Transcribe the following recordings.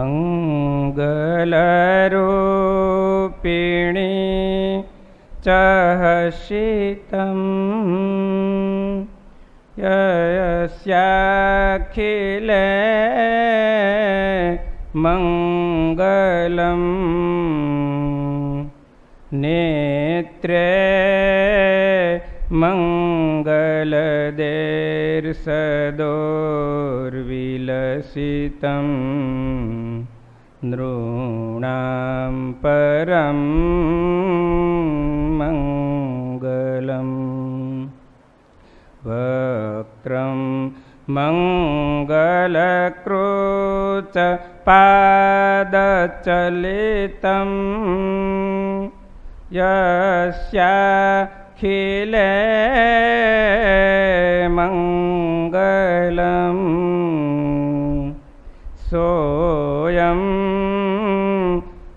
મંગલરૂપિણી ચહસિતં યસ્યાખિલે મંગલમ નેત્રે મંગલદેર્સદોર્વિલસિतं નૃણાં પરમ મંગલમ વક્त्रं મંગલકૃચ પાદચલિतं યસ્યાખિલે મંગલમ સોયં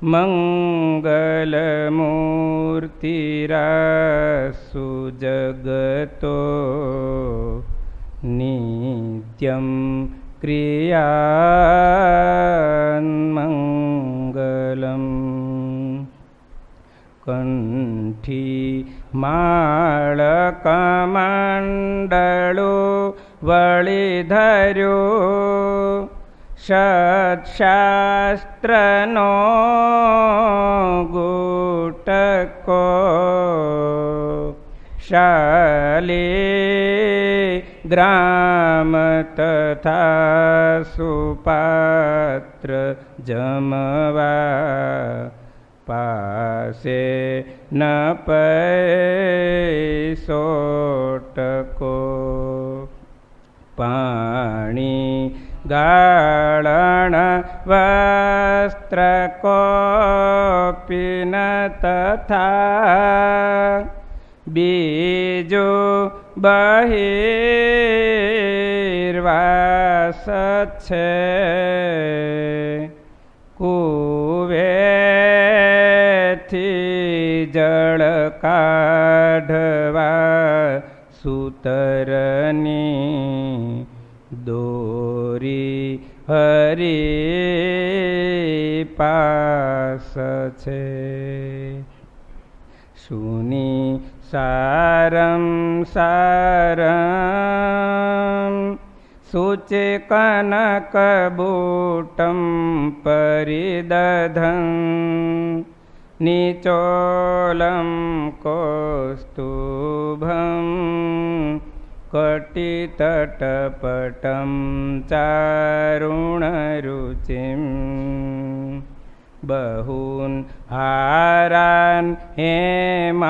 મંગલમૂર્તિરાસુ જગતો નિત્યં ક્રિયાન્મંગલમ કંઠી માળકમંડળો વળીધર્યો સત્શાસ્ત્રનો ગુટકો શાલિગ્રામ તથા સુપાત્ર જમવા પાસે ન પૈસોટકો પાણી ગાળણ વસ્ત્ર કોપિન તથા બીજો બહિર્વાસ છે કુવેથી જળ કાઢવા સૂતરની દોરી હરી પાસ છે સુની સારં સારં શુચિ કનકબૂટં પરિદધં નિચોલં કૌસ્તુભં કટિતટપટં ચારુણરુચિં બહૂન હારાન હેમાન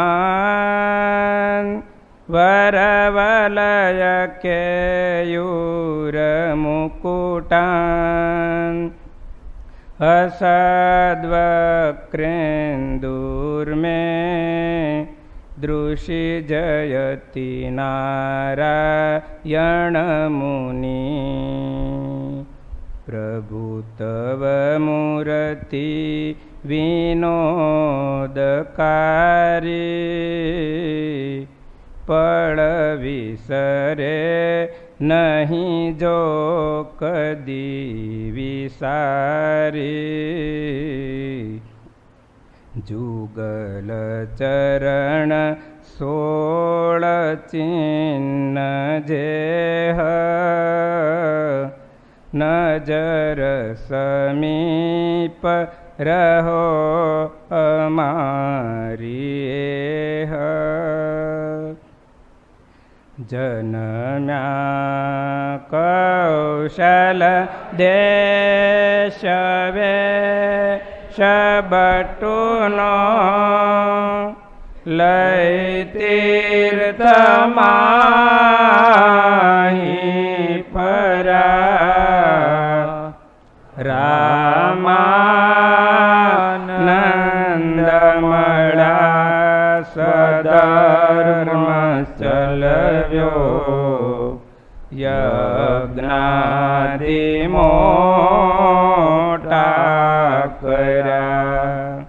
વરવલયકેયુરમુકુટાન હસદ્વક્રેન્દુર્મે દૃશિ જયતિ નારાયણમુનિ પ્રભુ તવ મૂર્તિ વિનોદકારી પળ વિસરે નહીં જો કદી વિસારી જુગલ ચરણ સોળ ચિહ્ન જેહ નજર સમીપ રહો અમારી જનમ્યા કૌશલ દેશવે શબટુનો લઈ તીર્થમાહી ફરા રામાનંદ મળા સધર્મ ચલવ્યો યજ્ઞાદિ મોટા કર્યા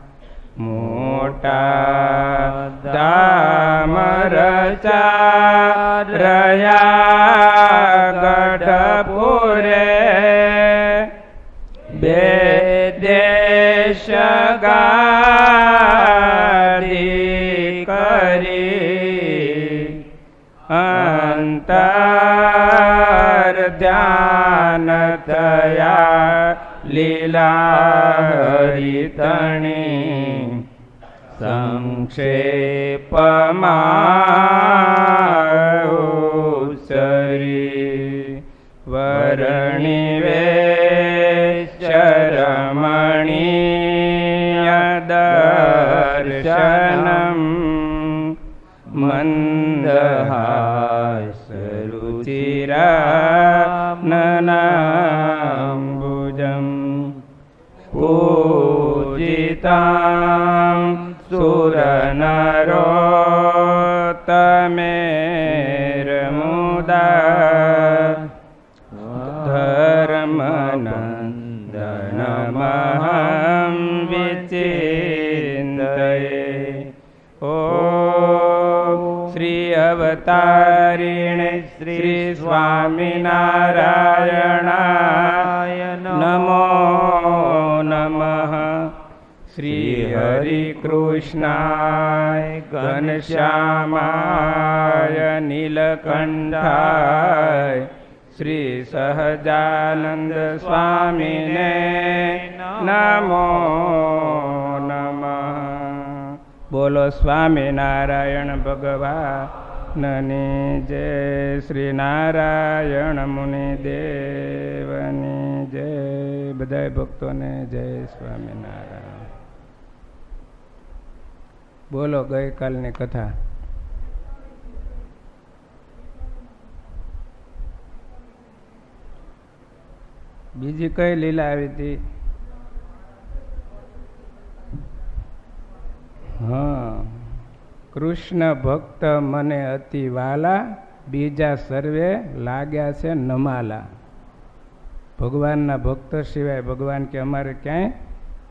મોટા ધામ રચા રહ્યા ગઢપુરે બે દેશ ગાદી કરી અંતર ધ્યાન તયા લીલા હરિતણી સંક્ષેપમાં ઉસરી વરણી વેશરમણીય દર્શનમ મંદહાસરુચિરાનનાંબુજમ પૂજિતાં સુરનરોત્તમેર્મુદા ધર્મનંદનમહં વિચિંતયે ઓમ શ્રી અવતારિણે શ્રી સ્વામિનારાયણાય નમો નમઃ શ્રી હરિકૃષ્ણાય ઘનશ્યામાય નીલકંઠાય શ્રી સહજાનંદ સ્વામીને નમો નમઃ. બોલો સ્વામિનારાયણ ભગવાનની જય. શ્રી નારાયણ મુનિ દેવની જય. બધાય ભક્તોને જય સ્વામિનારાયણ. બોલો ગઈકાલની કથા. બીજી કઈ લીલા આવી હતી? હા, કૃષ્ણ ભક્ત મને અતિ વાલા, બીજા સર્વે લાગ્યા છે નમાલા. ભગવાનના ભક્ત સિવાય ભગવાન કે અમારે ક્યાંય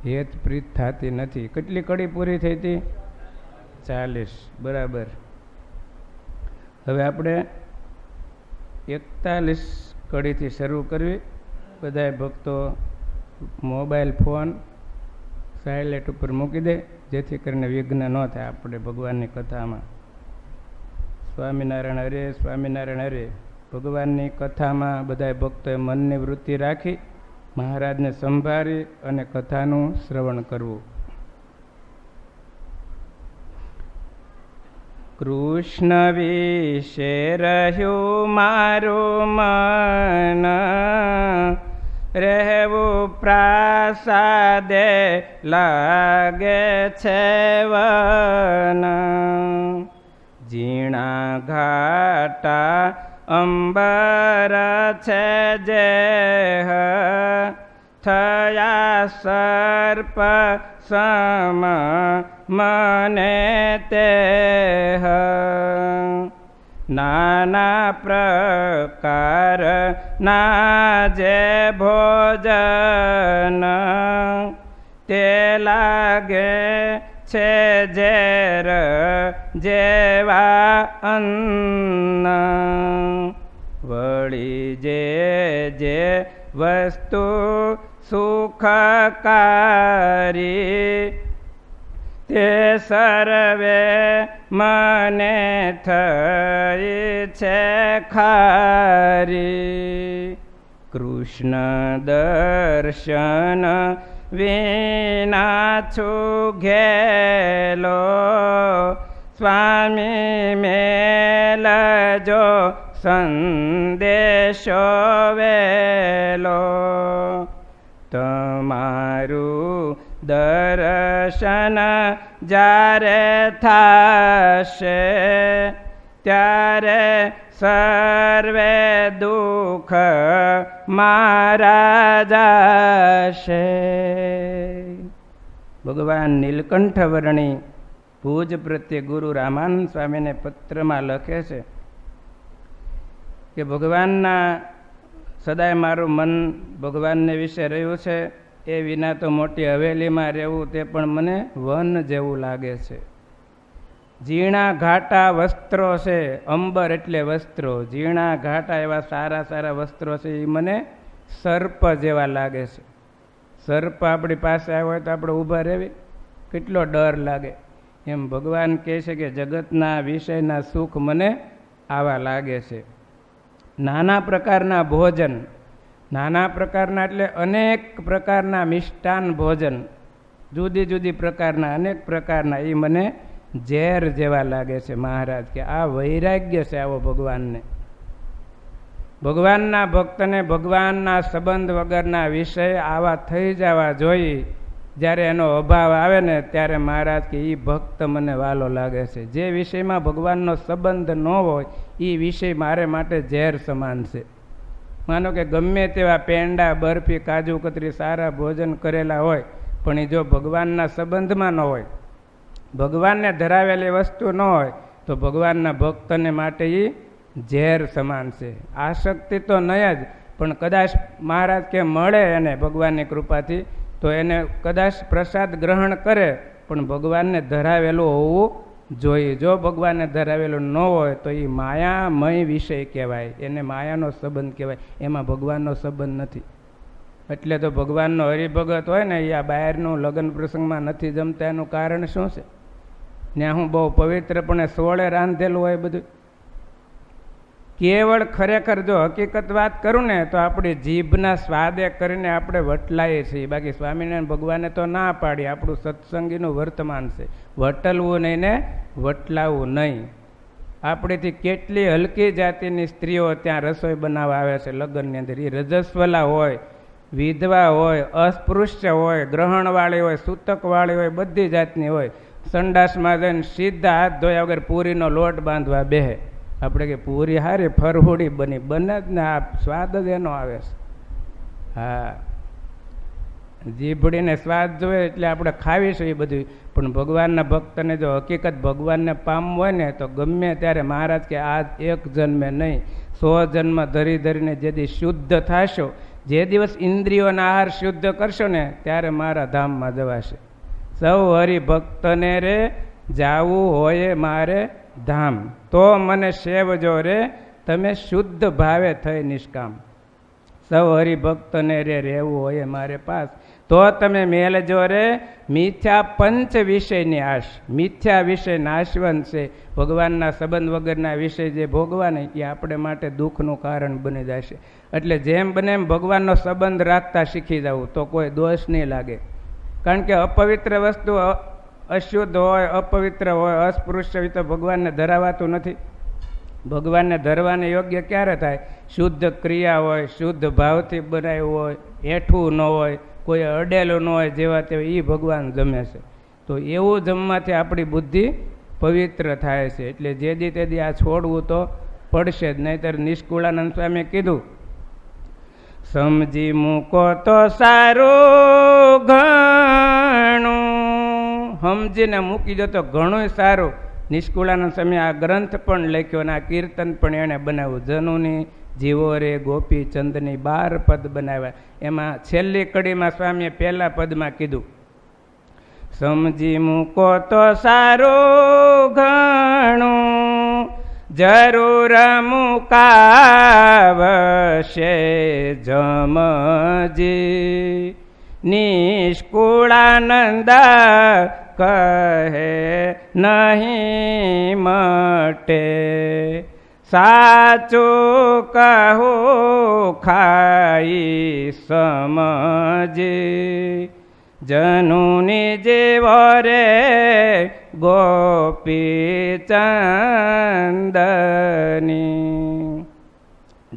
હેત પ્રીત થતી નથી. કેટલી કડી પૂરી થઈ હતી? 40. બરાબર. હવે આપણે 41 કડીથી શરૂ કરવી. બધાય ભક્તો મોબાઈલ ફોન સાયલેન્ટ ઉપર મૂકી દે, જેથી કરીને વિઘ્ન ન થાય આપણે ભગવાનની કથામાં. સ્વામિનારાયણ હરે, સ્વામિનારાયણ હરે. ભગવાનની કથામાં બધાય ભક્તોએ મનની વૃત્તિ રાખી મહારાજને સંભાળી અને કથાનું શ્રવણ કરવું. કૃષ્ણ વિશે રહ્યું મારું મન, રહેવું પ્રાસાદે લાગે છે વન. ઝીણા ઘાટા અંબર છે જે થયા સર્પ સમ મને તે. નાના પ્રકાર ના જે ભોજન તે લાગે છે ઝેર જેવા અન્ન. વળી જે વસ્તુ સુખકારી તે સર્વે મને થઈ છે ખારી. કૃષ્ણ દર્શન વિના છું ઘેલો, સ્વામી મેલજો સંદેશો વેલો. તમારું દર્શન જ્યારે થશે ત્યારે સર્વે દુઃખ મારા જશે. ભગવાન નીલકંઠ વર્ણી ભુજ પ્રત્યે ગુરુ રામાનંદ સ્વામીને પત્રમાં લખે છે કે ભગવાનના સદાય મારું મન ભગવાનને વિશે રહ્યું છે. એ વિના તો મોટી હવેલીમાં રહેવું તે પણ મને વન જેવું લાગે છે. ઝીણા ઘાટા વસ્ત્રો છે, અંબર એટલે વસ્ત્રો, ઝીણા ઘાટા એવા સારા સારા વસ્ત્રો છે, એ મને સર્પ જેવા લાગે છે. સર્પ આપણી પાસે આવ્યો હોય તો આપણે ઊભા રહેવી, કેટલો ડર લાગે. એમ ભગવાન કહે છે કે જગતના વિષયના સુખ મને આવા લાગે છે. નાના પ્રકારના ભોજન, નાના પ્રકારના એટલે અનેક પ્રકારના મિષ્ટાન ભોજન, જુદી જુદી પ્રકારના અનેક પ્રકારના, એ મને ઝેર જેવા લાગે છે. મહારાજ કે આ વૈરાગ્ય છે આવો ભગવાનને. ભગવાનના ભક્તને ભગવાનના સંબંધ વગરના વિષય આવા થઈ જવા જોઈએ. જ્યારે એનો અભાવ આવે ને ત્યારે મહારાજ કે એ ભક્ત મને વાલો લાગે છે. જે વિષયમાં ભગવાનનો સંબંધ ન હોય એ વિષય મારે માટે ઝેર સમાન છે. માનો કે ગમે તેવા પેંડા, બરફી, કાજુ કતરી સારા ભોજન કરેલા હોય, પણ એ જો ભગવાનના સંબંધમાં ન હોય, ભગવાનને ધરાવેલી વસ્તુ ન હોય, તો ભગવાનના ભક્તને માટે એ ઝેર સમાન છે. આસક્તિ તો નહીં જ, પણ કદાચ મહારાજ કે મળે એને ભગવાનની કૃપાથી તો એને કદાચ પ્રસાદ ગ્રહણ કરે, પણ ભગવાનને ધરાવેલું હોવું જોઈએ. જો ભગવાનને ધરાવેલું ન હોય તો એ માયામય વિષય કહેવાય, એને માયાનો સંબંધ કહેવાય, એમાં ભગવાનનો સંબંધ નથી. એટલે તો ભગવાનનો હરિભગત હોય ને એ આ બહારનું લગ્ન પ્રસંગમાં નથી જમતા. એનું કારણ શું છે? ત્યાં હું બહુ પવિત્રપણે સોળે રાંધેલું હોય બધું. કેવળ ખરેખર જો હકીકત વાત કરું ને તો આપણી જીભના સ્વાદે કરીને આપણે વટલાઈએ છીએ. બાકી સ્વામિનારાયણ ભગવાને તો ના પાડી, આપણું સત્સંગીનું વર્તમાન છે, વટલવું નહીં ને વટલાવવું નહીં. આપણેથી કેટલી હલકી જાતિની સ્ત્રીઓ ત્યાં રસોઈ બનાવવા આવે છે લગ્નની અંદર. એ રજસ્વલા હોય, વિધવા હોય, અસ્પૃશ્ય હોય, ગ્રહણવાળી હોય, સૂતકવાળી હોય, બધી જાતની હોય. સંડાસમાં જઈને સીધા હાથ ધોયા વગર પૂરીનો લોટ બાંધવા બેહે. આપણે કે પૂરી હારી ફરહુડી બની, બને જ ને આ સ્વાદ જ એનો આવે છે. હા, જીભડીને સ્વાદ જોઈએ એટલે આપણે ખાવીશું એ બધું. પણ ભગવાનના ભક્તને જો હકીકત ભગવાનને પામવું હોય ને તો ગમે ત્યારે મહારાજ કે આ એક જન્મે નહીં, 100 જન્મ ધરી ધરીને જે દિવસ શુદ્ધ થશો, જે દિવસ ઇન્દ્રિયોના આહાર શુદ્ધ કરશો ને ત્યારે મારા ધામમાં જવાશે. સૌ હરિભક્તને રે જાવું હોય મારે ધામ, તો મને સેવજો રે તમે શુદ્ધ ભાવે થઈ નિષ્કામ. સૌ હરિભક્તને રે રહેવું હોય મારે પાસ, તો તમે મેલજો રે મિથ્યા પંચ વિષયની આશ. મિથ્યા વિષય નાશવંત છે. ભગવાનના સંબંધ વગરના વિષય જે ભોગવાને એ આપણે માટે દુઃખનું કારણ બની જશે. એટલે જેમ બને એમ ભગવાનનો સંબંધ રાખતા શીખી જવું તો કોઈ દોષ નહીં લાગે. કારણ કે અપવિત્ર વસ્તુ અશુદ્ધ હોય, અપવિત્ર હોય, અસ્પૃશ્ય હોય તો ભગવાનને ધરાવાતું નથી. ભગવાનને ધરવાને યોગ્ય ક્યારે થાય? શુદ્ધ ક્રિયા હોય, શુદ્ધ ભાવથી બનાવ્યું હોય, એઠું ન હોય, કોઈ અડેલું ન હોય, જેવા તેવા એ ભગવાન જમે છે. તો એવું જમવાથી આપણી બુદ્ધિ પવિત્ર થાય છે. એટલે જે દી તે દી આ છોડવું તો પડશે જ, નહીંતર નિષ્કુળાનંદ સ્વામીએ કીધું સમજી મૂકો તો સારું, ઘણું સમજીને મૂકી દો તો ઘણું સારું. નિષ્કુળાનંદ સ્વામી આ ગ્રંથ પણ લખ્યો અને આ કીર્તન પણ એણે બનાવ્યું. જનુની જીવો રે ગોપી ચંદની 12 પદ બનાવ્યા. એમાં છેલ્લી કડીમાં સ્વામીએ પહેલા પદમાં કીધું સમજી મૂકો તો સારું, ઘણું જરૂર મુકાવશે જમજી. નિષ્કુળાનંદ કહે નહીં મટે, સાચું કહું ખાઈ સમજી. જનુની જીવો રે ગોપી ચંદની,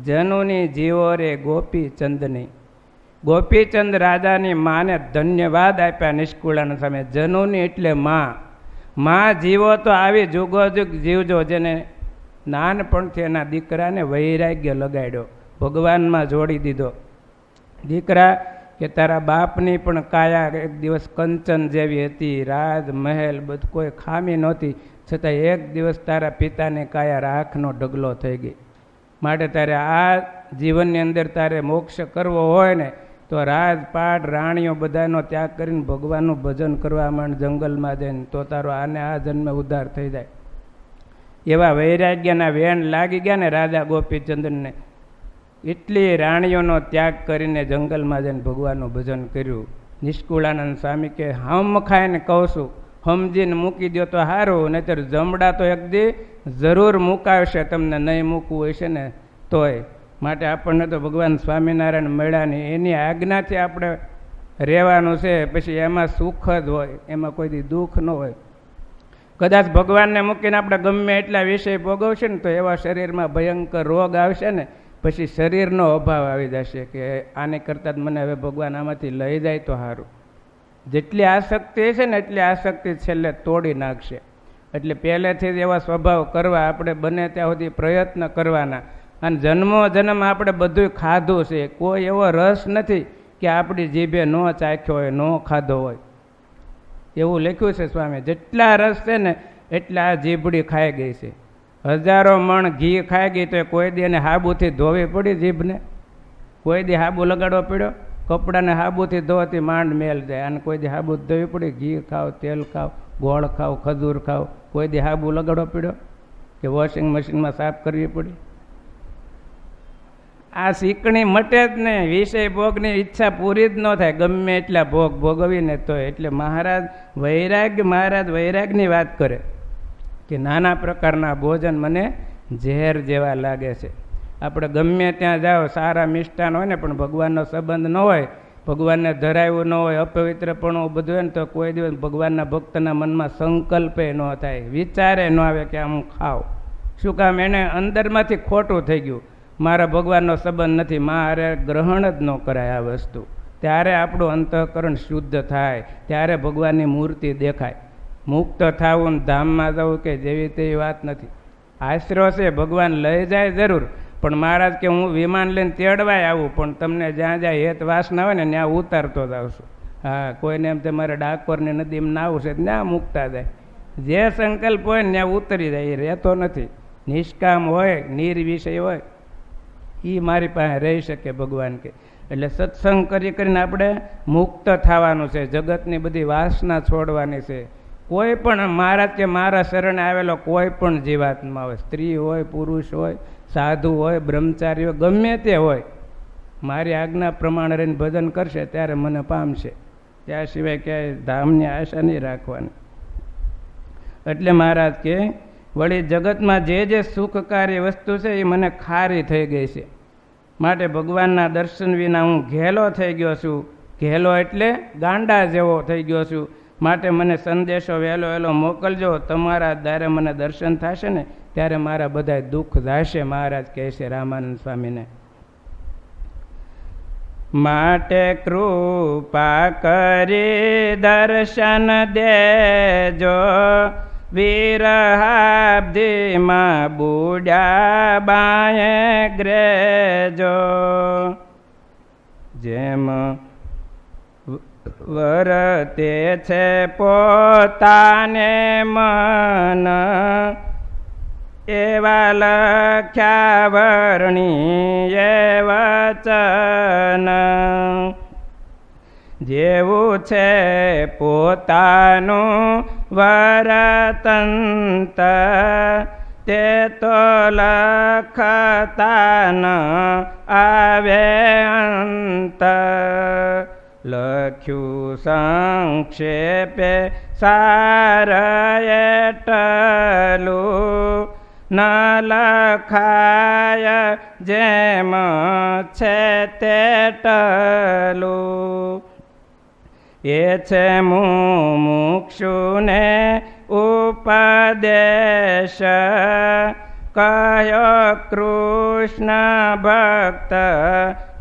જનુની જીવો રે ગોપી ચંદની. ગોપીચંદ રાજાની માને ધન્યવાદ આપ્યા નિષ્કુળાનંદ સામે. જનુની એટલે માં જીવો તો આવી જુગોજુગ જીવજો. જેને નાનપણથી એના દીકરાને વૈરાગ્ય લગાડ્યો, ભગવાનમાં જોડી દીધો. દીકરા કે તારા બાપની પણ કાયા એક દિવસ કંચન જેવી હતી, રાજ મહેલ બધું કોઈ ખામી નહોતી, છતાં એક દિવસ તારા પિતાની કાયા રાખનો ઢગલો થઈ ગઈ. માટે તારે આ જીવનની અંદર તારે મોક્ષ કરવો હોય ને તો રાજપાટ રાણીઓ બધાનો ત્યાગ કરીને ભગવાનનું ભજન કરવા માંડ, જંગલમાં જઈને, તો તારો આને આ જન્મે ઉદ્ધાર થઈ જાય. એવા વૈરાગ્યના વેણ લાગી ગયા ને રાજા ગોપીચંદનને. એટલી રાણીઓનો ત્યાગ કરીને જંગલમાં જઈને ભગવાનનું ભજન કર્યું. નિષ્કુળાનંદ સ્વામી કે હમ ખાઈને કહું છું, સમજીને મૂકી દો તો સારું, નહીંતર જમડા તો એક દી જરૂર મુકાવશે, તમને નહીં મૂકવું હોય છે ને તોય. માટે આપણને તો ભગવાન સ્વામિનારાયણ મળ્યા નહીં, એની આજ્ઞાથી આપણે રહેવાનું છે. પછી એમાં સુખ જ હોય, એમાં કોઈ દી દુઃખ ન હોય. કદાચ ભગવાનને મૂકીને આપણે ગમે એટલા વિષય ભોગવશે ને તો એવા શરીરમાં ભયંકર રોગ આવશે ને પછી શરીરનો અભાવ આવી જશે કે આને કરતાં જ મને હવે ભગવાન આમાંથી લઈ જાય તો સારું. જેટલી આસક્તિ છે ને એટલી આસક્તિ છેલ્લે તોડી નાખશે. એટલે પહેલેથી જ એવા સ્વભાવ કરવા આપણે બને ત્યાં સુધી પ્રયત્ન કરવાના. અને જન્મો જન્મ આપણે બધું ખાધું છે, કોઈ એવો રસ નથી કે આપણી જીભે ન ચાખ્યો હોય, ન ખાધો હોય. એવું લખ્યું છે સ્વામી, જેટલા રસ છે ને એટલા જીભડી ખાઈ ગઈ છે. હજારો મણ ઘી ખાઈ ગઈ તો કોઈ દી એને હાબુથી ધોવી પડી જીભને? કોઈ દી હાબુ લગાડવો પડ્યો? કપડાને હાબુથી ધોવાથી માંડ મેલ જાય. અને કોઈ દી હાબુ ધોવી પડી? ઘી ખાવ, તેલ ખાવ, ગોળ ખાવ, ખજૂર ખાવ, કોઈ દી હાબુ લગાડવો પડ્યો કે વોશિંગ મશીનમાં સાફ કરવી પડી? આ શીકણી મટે જ નહીં, વિષય ભોગની ઈચ્છા પૂરી જ ન થાય ગમે એટલા ભોગ ભોગવીને તો. એટલે મહારાજ વૈરાગની વાત કરે કે નાના પ્રકારના ભોજન મને ઝેર જેવા લાગે છે. આપણે ગમે ત્યાં જાઓ, સારા મિષ્ટાન હોય ને પણ ભગવાનનો સંબંધ ન હોય, ભગવાનને ધરાવ્યું ન હોય, અપવિત્રપણું બધું હોય ને તો કોઈ દિવસ ભગવાનના ભક્તના મનમાં સંકલ્પે ન થાય, વિચારે ન આવે કે આમ ખાવ. શું કામ? એને અંદરમાંથી ખોટું થઈ ગયું, મારા ભગવાનનો સંબંધ નથી, મારે ગ્રહણ જ ન કરાય આ વસ્તુ. ત્યારે આપણું અંતઃકરણ શુદ્ધ થાય, ત્યારે ભગવાનની મૂર્તિ દેખાય. મુક્ત થવું ને ધામમાં જવું કે જેવી તેવી વાત નથી. આશરો છે, ભગવાન લઈ જાય જરૂર, પણ મહારાજ કે હું વિમાન લઈને તેડવાય આવું, પણ તમને જ્યાં જ્યાં હેત વાસના હોય ને ત્યાં ઉતારતો જ આવશું. હા, કોઈને એમ તમારે ડાકોરની નદીમાં નાવું છે ત્યાં મૂકતા જાય. જે સંકલ્પ હોય ને ત્યાં ઉતરી જાય, એ રહેતો નથી. નિષ્કામ હોય, નિર્વિષય હોય, એ મારી પાસે રહી શકે ભગવાન કે. એટલે સત્સંગ કરીને આપણે મુક્ત થવાનું છે, જગતની બધી વાસના છોડવાની છે. કોઈ પણ મહારાજ કે મારા શરણે આવેલો કોઈ પણ જીવાત્મા હોય, સ્ત્રી હોય, પુરુષ હોય, સાધુ હોય, બ્રહ્મચારી હોય, ગમે તે હોય, મારી આજ્ઞા પ્રમાણે રહીને ભજન કરશે ત્યારે મને પામશે. ત્યાં સિવાય ક્યાંય ધામની આશા નહીં રાખવાની. એટલે મહારાજ કે વળી જગતમાં જે જે સુખકારી વસ્તુ છે એ મને ખારી થઈ ગઈ છે, માટે ભગવાનના દર્શન વિના હું ઘેલો થઈ ગયો છું. ઘેલો એટલે ગાંડા જેવો થઈ ગયો છું. માટે મને સંદેશો વહેલો વહેલો મોકલજો, તમારા દારે મને દર્શન થશે ને ત્યારે મારા બધા દુઃખ જશે. મહારાજ કહે છે રામાનંદ સ્વામીને. માટે કૃપા કરી દર્શન દેજો, વિરહાબ્ધિમાં બુડ્યા બાએ ગ્રેજો. જેમ વરતે છે પોતાને મન, એવા લખ્યા વર્ણીએ વચન. જેવું છે પોતાનું વરતંત, તે તો લખતા ન આવે અંત. લખ્યું સંક્ષેપે સાર એટલું, ન લખાય જેમ છે તેટલું. એ છે મુમુક્ષુને ઉપદેશ, કયો કૃષ્ણ ભક્ત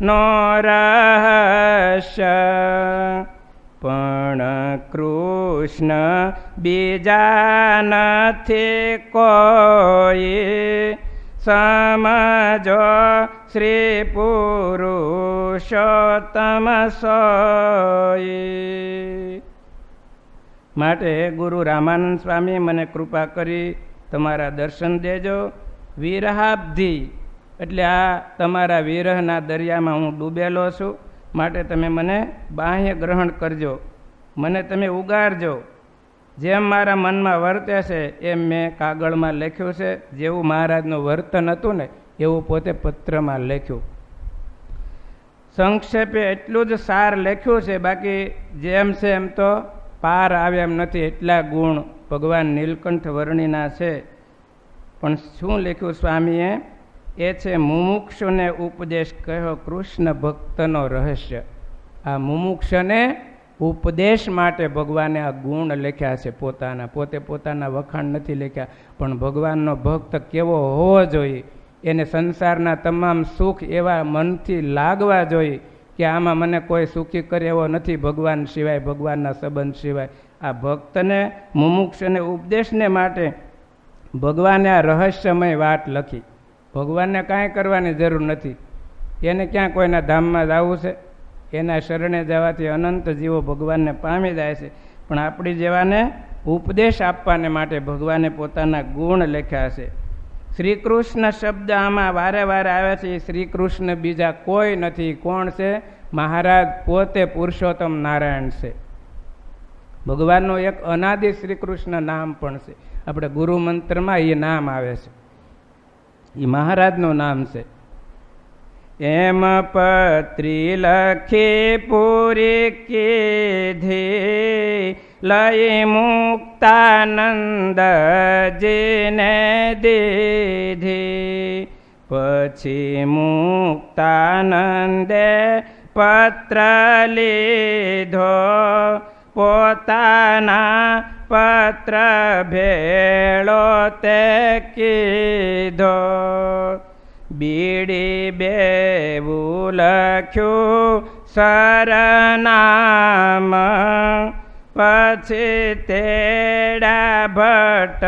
નો રહસ્ય. પણ કૃષ્ણ બીજા નથી કોઈ, સમજો શ્રી પુરુષોત્તમ સોઈ. માટે ગુરુ રામાનંદ સ્વામી મને કૃપા કરી તમારા દર્શન દેજો. વિરહાબ્ધિ એટલે આ તમારા વિરહના દરિયામાં હું ડૂબેલો છું, માટે તમે મને બાહ્ય ગ્રહણ કરજો, મને તમે ઉગારજો. જેમ મારા મનમાં વર્તે છે એમ મેં કાગળમાં લખ્યું છે. જેવું મહારાજનું વર્તન હતું ને એવું પોતે પત્રમાં લખ્યું. સંક્ષેપે એટલું જ સાર લખ્યું છે, બાકી જેમ છે એમ તો પાર આવે એમ નથી. એટલા ગુણ ભગવાન નીલકંઠ વર્ણિના છે. પણ શું લખ્યું સ્વામીએ? એ છે મુમુક્ષુને ઉપદેશ કહ્યો કૃષ્ણ ભક્તનો રહસ્ય. આ મુમુક્ષને ઉપદેશ માટે ભગવાને આ ગુણ લખ્યા છે પોતાના. પોતાના વખાણ નથી લખ્યા, પણ ભગવાનનો ભક્ત કેવો હોવો જોઈએ, એને સંસારના તમામ સુખ એવા મનથી લાગવા જોઈએ કે આમાં મને કોઈ સુખી કરે એવો નથી ભગવાન સિવાય, ભગવાનના સંબંધ સિવાય. આ ભક્તને મુમુક્ષને ઉપદેશને માટે ભગવાને આ રહસ્યમય વાત લખી. ભગવાનને કાંઈ કરવાની જરૂર નથી. એને ક્યાં કોઈના ધામમાં જવું છે? એના શરણે જવાથી અનંત જીવો ભગવાનને પામી જાય છે. પણ આપણી જેવાને ઉપદેશ આપવાને માટે ભગવાને પોતાના ગુણ લખ્યા છે. શ્રી કૃષ્ણ શબ્દ આમાં વારે વારે આવે છે. એ શ્રી કૃષ્ણ બીજા કોઈ નથી. કોણ છે? મહારાજ પોતે પુરુષોત્તમ નારાયણ છે. ભગવાનનું એક અનાદિ શ્રી કૃષ્ણ નામ પણ છે. આપણે ગુરુ મંત્રમાં એ નામ આવે છે, એ મહારાજનું નામ છે. એમ પત્રી લખી પૂરી કીધી, લઈ મુક્તાનંદજીને દીધી. પછી મુક્તાનંદે પત્ર લીધો, પોતાના પત્ર ભેળો તે કીધો. બીડી બેવું લખ્યું સરનામ, પછી તેડા ભટ્ટ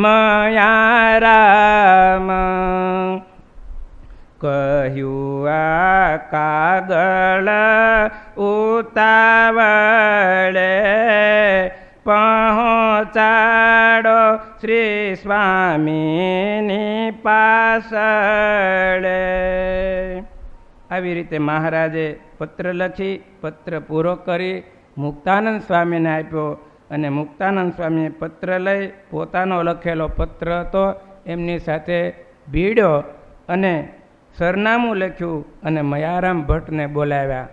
મયારામ. કહ્યું આ કાગળ ઉતાવળે, પહોંચાડો શ્રી સ્વામીની પાછળે. આવી રીતે મહારાજે પત્ર લખી, પત્ર પૂરો કરી મુક્તાનંદ સ્વામીને આપ્યો. અને મુક્તાનંદ સ્વામીએ પત્ર લઈ, પોતાનો લખેલો પત્ર હતો એમની સાથે ભીડ્યો અને સરનામું લખ્યું અને મયારામ ભટ્ટને બોલાવ્યા.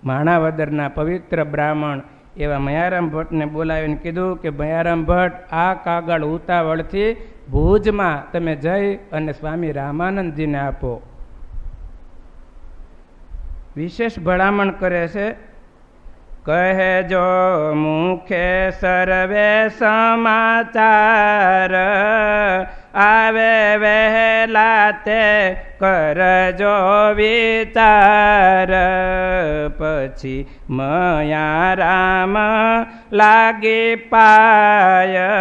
માણાવદરના પવિત્ર બ્રાહ્મણ એવા મયારામ ભટ્ટને બોલાવીને કીધું કે મયારામ ભટ્ટ, આ કાગળ ઉતાવળથી ભુજમાં તમે જઈ અને સ્વામી રામાનંદજીને આપો. વિશેષ ભલામણ કરે છે. કહેજો મુખે સર્વે સમાચાર, આવે વહેલા તે કરજો વિચાર. પછી મયારામ લાગી પાય,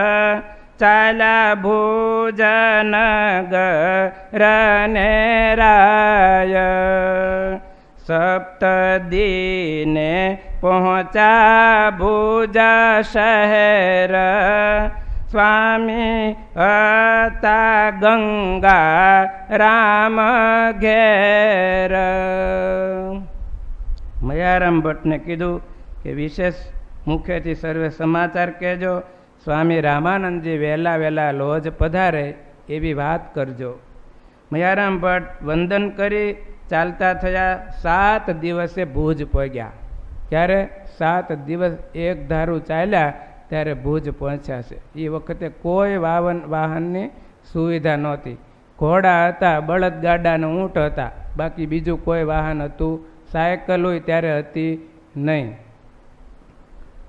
ચાલ્યા ભુજનગરને રાય. સપ્તદીને પહોંચ્યા ભુજ શહેર, સ્વામી હતા ગંગા રામ ઘેર. મયારામ ભટ્ટને કીધું કે વિશેષ મુખેથી સર્વે સમાચાર કહેજો, સ્વામી રામાનંદજી વહેલા વહેલા લોજ પધારે એવી વાત કરજો. મયારામ ભટ્ટ વંદન કરી ચાલતા થયા. 7 દિવસે ભુજ પહોંચ્યા. ત્યારે 7 દિવસ એક ધારું ચાલ્યા ત્યારે ભુજ પહોંચ્યા છે. એ વખતે કોઈ વાહનની સુવિધા નહોતી. ઘોડા હતા, બળદગાડા અને ઊંટ હતા, બાકી બીજું કોઈ વાહન હતું. સાયકલ હોય ત્યારે હતી નહીં.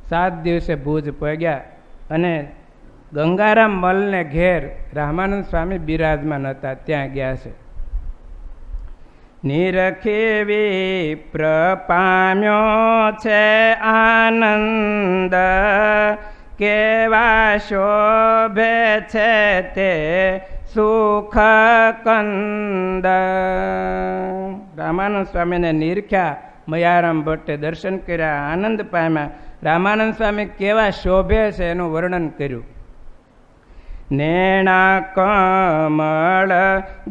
7 દિવસે ભુજ પહોંચ્યા અને ગંગારામ મલને ઘેર રામાનંદ સ્વામી બિરાજમાન હતા, ત્યાં ગયા છે. નિરખી વિપ્ર પામ્યો છે આનંદ, કેવા શોભે છે તે સુખ કંદ. રામાનંદ સ્વામીને નિરખ્યા, મયારામ ભટ્ટે દર્શન કર્યા, આનંદ પામ્યા. રામાનંદ સ્વામી કેવા શોભે છે એનું વર્ણન કર્યું. નેણા કમળ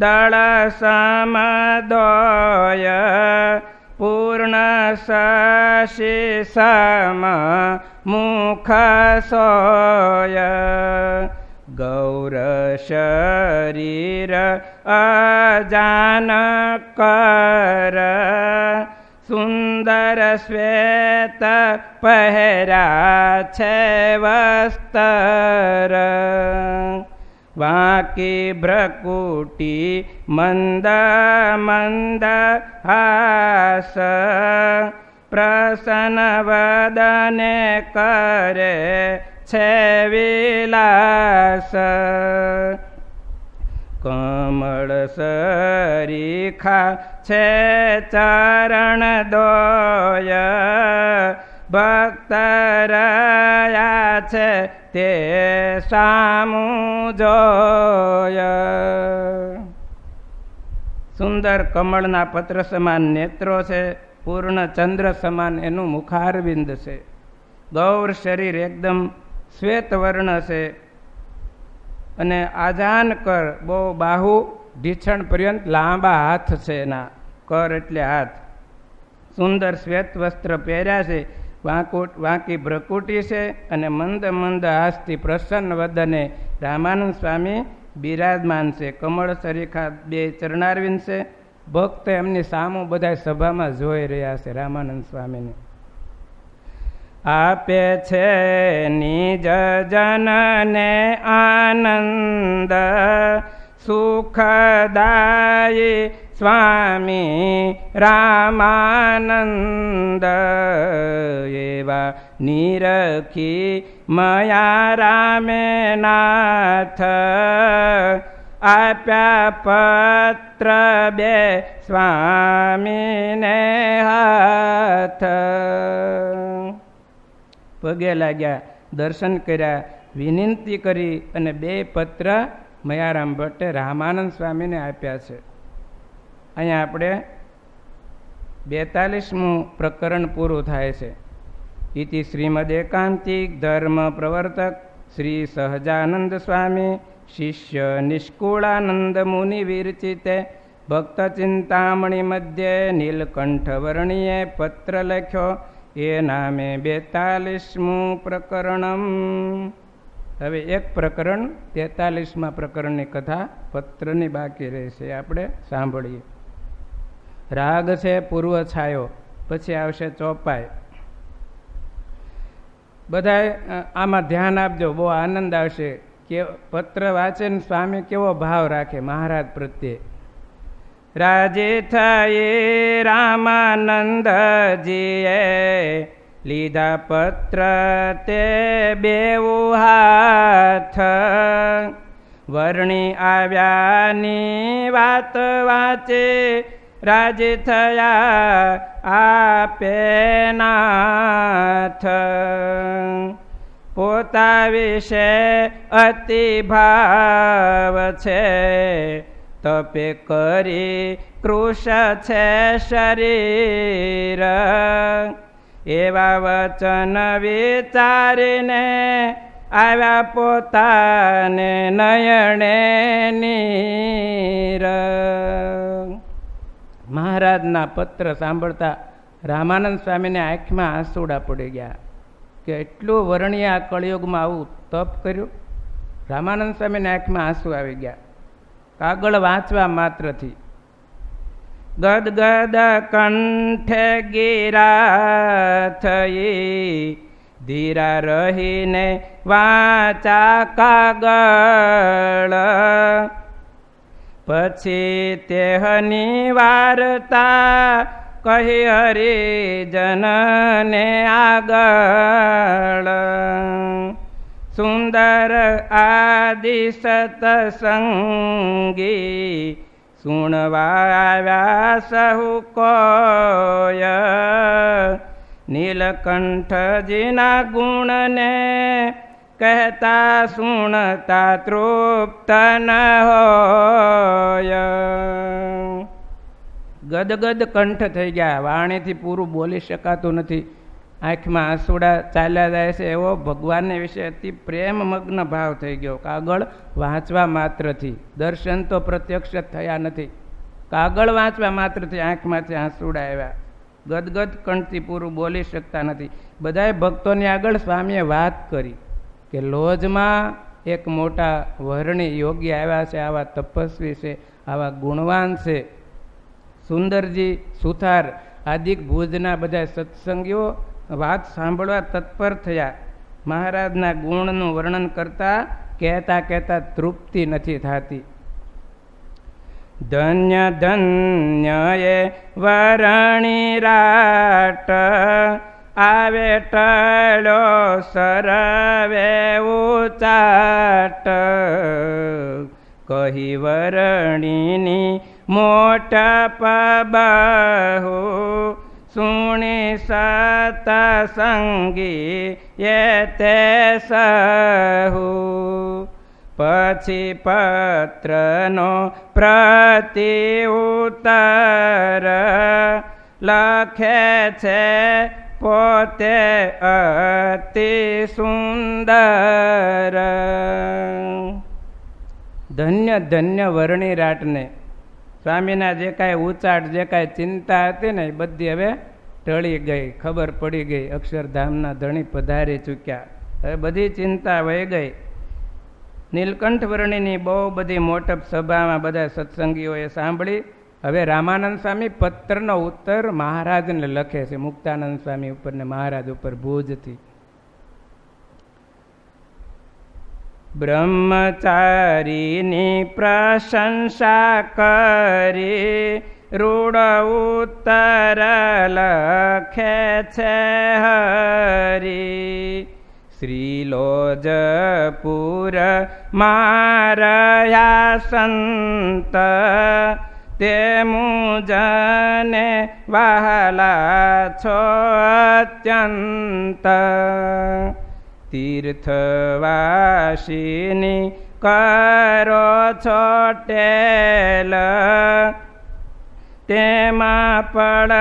દળ સમદોય, પૂર્ણ શશી સમ મુખ સોય. ગૌર શરીર અજાન કર, સુંદર શ્વેત પહેર્યા છે વસ્ત્ર, વાંકી ભ્રકુટી મંદ મંદ હાસ, પ્રસન્ન વદને કરે છે વિલાસ, કમળ સરીખા છે ચરણ દોય, ભક્ત રહ્યા છે તે સામું જોય. સુંદર કમળના પત્ર સમાન નેત્રો છે, પૂર્ણ ચંદ્ર સમાન એનું મુખારવિંદ છે. ગૌર શરીર એકદમ શ્વેત વર્ણ છે અને આજાન કર, બહુ બાહુ ઢીછણ પર્યંત લાંબા હાથ છે એના, કર એટલે હાથ. સુંદર શ્વેત વસ્ત્ર પહેર્યા છે, વાંકી ભ્રકુટી છે અને મંદ મંદ હાસથી પ્રસન્ન વદને રામાનંદ સ્વામી બિરાજમાન છે. કમળ સરીખા બે ચરણારવિંદ છે. ભક્ત એમની સામું બધા સભામાં જોઈ રહ્યા છે રામાનંદ સ્વામીને. આપે છે નિજ જનને આનંદ, સુખદાયી સ્વામી રામાનંદ, એવા નિરખી મયા રામે નાથ, આપ્યા પત્ર બે સ્વામીને હાથ. પગે લાગ્યા, દર્શન કર્યા, વિનંતી કરી અને બે પત્ર મયારામ ભટ્ટે રામાનંદ સ્વામીને આપ્યા છે. અહીંયા આપણે 42મું પ્રકરણ પૂરું થાય છે. ઇતિ શ્રીમદ એકાંતિક ધર્મ પ્રવર્તક શ્રી સહજાનંદ સ્વામી શિષ્ય નિષ્કુળાનંદ મુનિ વિરચિતે ભક્ત ચિંતામણી મધ્યે નીલકંઠ વર્ણીએ પત્ર લખ્યો, એ નામે 42મું પ્રકરણમ. હવે એક પ્રકરણ 43મા પ્રકરણની કથા પત્રની બાકી રહેશે, આપણે સાંભળીએ. રાગ છે પૂર્વ છાયો, પછી આવશે ચોપાઈ. બધાય આમાં ધ્યાન આપજો, બહુ આનંદ આવશે. કે પત્ર વાંચે ને સ્વામી કેવો ભાવ રાખે મહારાજ પ્રત્યે. રાજી થઈ રામાનંદજીએ લીધા પત્ર તે બેઉ હાથ, વર્ણી આવ્યાની વાત વાંચે રાજી થયા આપે નાથ. પોતા વિશે અતિ ભાવ છે, તપે કરી કૃશ છે શરીર, એવા વચન વિચારીને આવ્યા પોતાને નયણે નીર. મહારાજના પત્ર સાંભળતા રામાનંદ સ્વામીને આંખમાં આંસુડા પડી ગયા કે એટલું વર્ણ્ય આ કળિયુગમાં આવું તપ કર્યું. રામાનંદ સ્વામીને આંખમાં આંસુ આવી ગયા કાગળ વાંચવા માત્રથી. ગદગદ કંઠે ગીરા થઈ, ધીરા રહીને વાંચા કાગળ, પછી તેહની વાર્તા કહી હરિજનને આગળ. સુંદર આદિ સતસંગી સુણવા આવ્યા સહુ કોય, નીલકંઠજીના ગુણને કહેતા સુણતા તૃપ્ત ન હોય. ગદગદ કંઠ થઈ ગયા, વાણીથી પૂરું બોલી શકાતું નથી, આંખમાં આંસુડા ચાલ્યા જાય છે. એવો ભગવાનને વિશે અતિ પ્રેમમગ્ન ભાવ થઈ ગયો કાગળ વાંચવા માત્રથી. દર્શન તો પ્રત્યક્ષ થયા નથી, કાગળ વાંચવા માત્રથી આંખમાંથી આંસુડા આવ્યા. ગદગદ કંઠથી પૂરું બોલી શકતા નથી. બધાએ ભક્તોની આગળ સ્વામીએ વાત કરી કે લોજમાં એક મોટા વર્ણી યોગી આવ્યા છે, આવા તપસ્વી છે, આવા ગુણવાન છે. સુંદરજી સુથાર આદિક ભુજના બધા સત્સંગીઓ વાત સાંભળવા તત્પર થયા. મહારાજના ગુણનું વર્ણન કરતા કહેતા કહેતા તૃપ્તિ નથી થતી. ધન્ય ધન્ય એ વરણી રાટ, આવે ટળ્યો સરવે ઉચાટ. કહી વરણીની મોટપ બહુ, સુણી સતસંગી એ તે સહુ. પછી પત્રનો પ્રતિ ઉત્તર, લખે છે પોતે અતિ સુંદર. ધન્ય ધન્ય વર્ણી રાટને. સ્વામીના જે કાંઈ ઉચાટ, જે કાંઈ ચિંતા હતી ને એ બધી હવે ટળી ગઈ. ખબર પડી ગઈ અક્ષરધામના ધણી પધારી ચૂક્યા. હવે બધી ચિંતા વહી ગઈ. નીલકંઠ વર્ણીની બહુ બધી મોટપ સભામાં બધા સત્સંગીઓએ સાંભળી. હવે રામાનંદ સ્વામી પત્રનો ઉત્તર મહારાજને લખે છે, મુક્તાનંદ સ્વામી ઉપર ને મહારાજ ઉપર ભુજથી. બ્રહ્મચારીની પ્રશંસા કરી, રૂઢ ઉત્તર લખે છે હરી. શ્રીલોજપુર મારયા સંત, તે મુજને વહાલા છો અત્યંત. તીર્થવાસીની કરો છો ટેલ, તેમાં પડ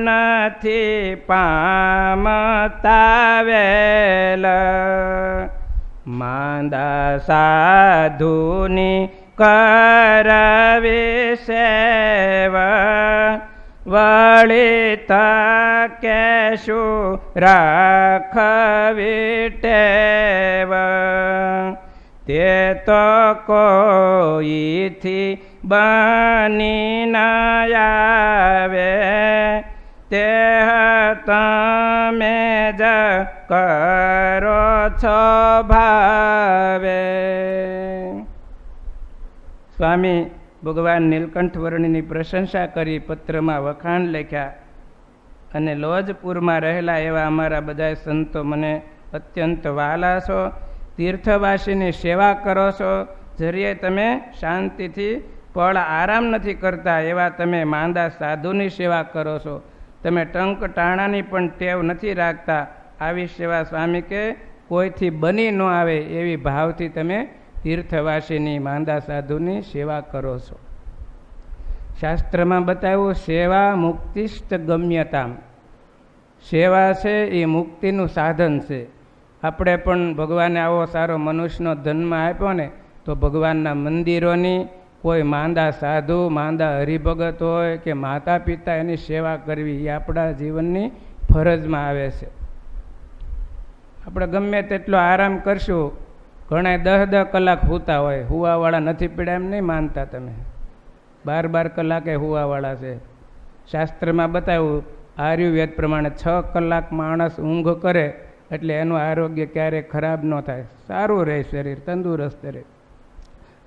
નથી પામતા વેલ. માંદા સાધુની કરવી સેવા, વળી તકે શું રાખવી ટેવ. તે તો કોઈથી બની ન આવે, તે તમે જ કરો છો ભાવે. સ્વામી ભગવાન નીલકંઠ વર્ણીની પ્રશંસા કરી, પત્રમાં વખાણ લખ્યા. અને લોજપુરમાં રહેલા એવા અમારા બધા સંતો મને અત્યંત વહાલા છો. તીર્થવાસીની સેવા કરો છો, જરીએ તમે શાંતિથી પળ આરામ નથી કરતા એવા તમે માંદા સાધુની સેવા કરો છો. તમે ટંક ટાણાની પણ ટેવ નથી રાખતા. આવી સેવા સ્વામી કે કોઈથી બની ન આવે એવી ભાવથી તમે તીર્થવાસીની માંદા સાધુની સેવા કરો છો. શાસ્ત્રમાં બતાવ્યું સેવા મુક્તિષ્ઠ ગમ્યતામ. સેવા છે એ મુક્તિનું સાધન છે. આપણે પણ ભગવાને આવો સારો મનુષ્યનો જન્મ આપ્યો ને તો ભગવાનના મંદિરોની, કોઈ માંદા સાધુ, માંદા હરિભગત હોય કે માતા પિતા, એની સેવા કરવી એ આપણા જીવનની ફરજમાં આવે છે. આપણે ગમે તેટલો આરામ કરશું, ઘણા 10 કલાક સૂતા હોય, હુવાવાળા નથી પીડા એમ નહીં માનતા તમે. 12 કલાકે હુવાવાળા છે. શાસ્ત્રમાં બતાવ્યું આયુર્વેદ પ્રમાણે 6 કલાક માણસ ઊંઘ કરે એટલે એનું આરોગ્ય ક્યારેય ખરાબ ન થાય, સારું રહે, શરીર તંદુરસ્ત રહે.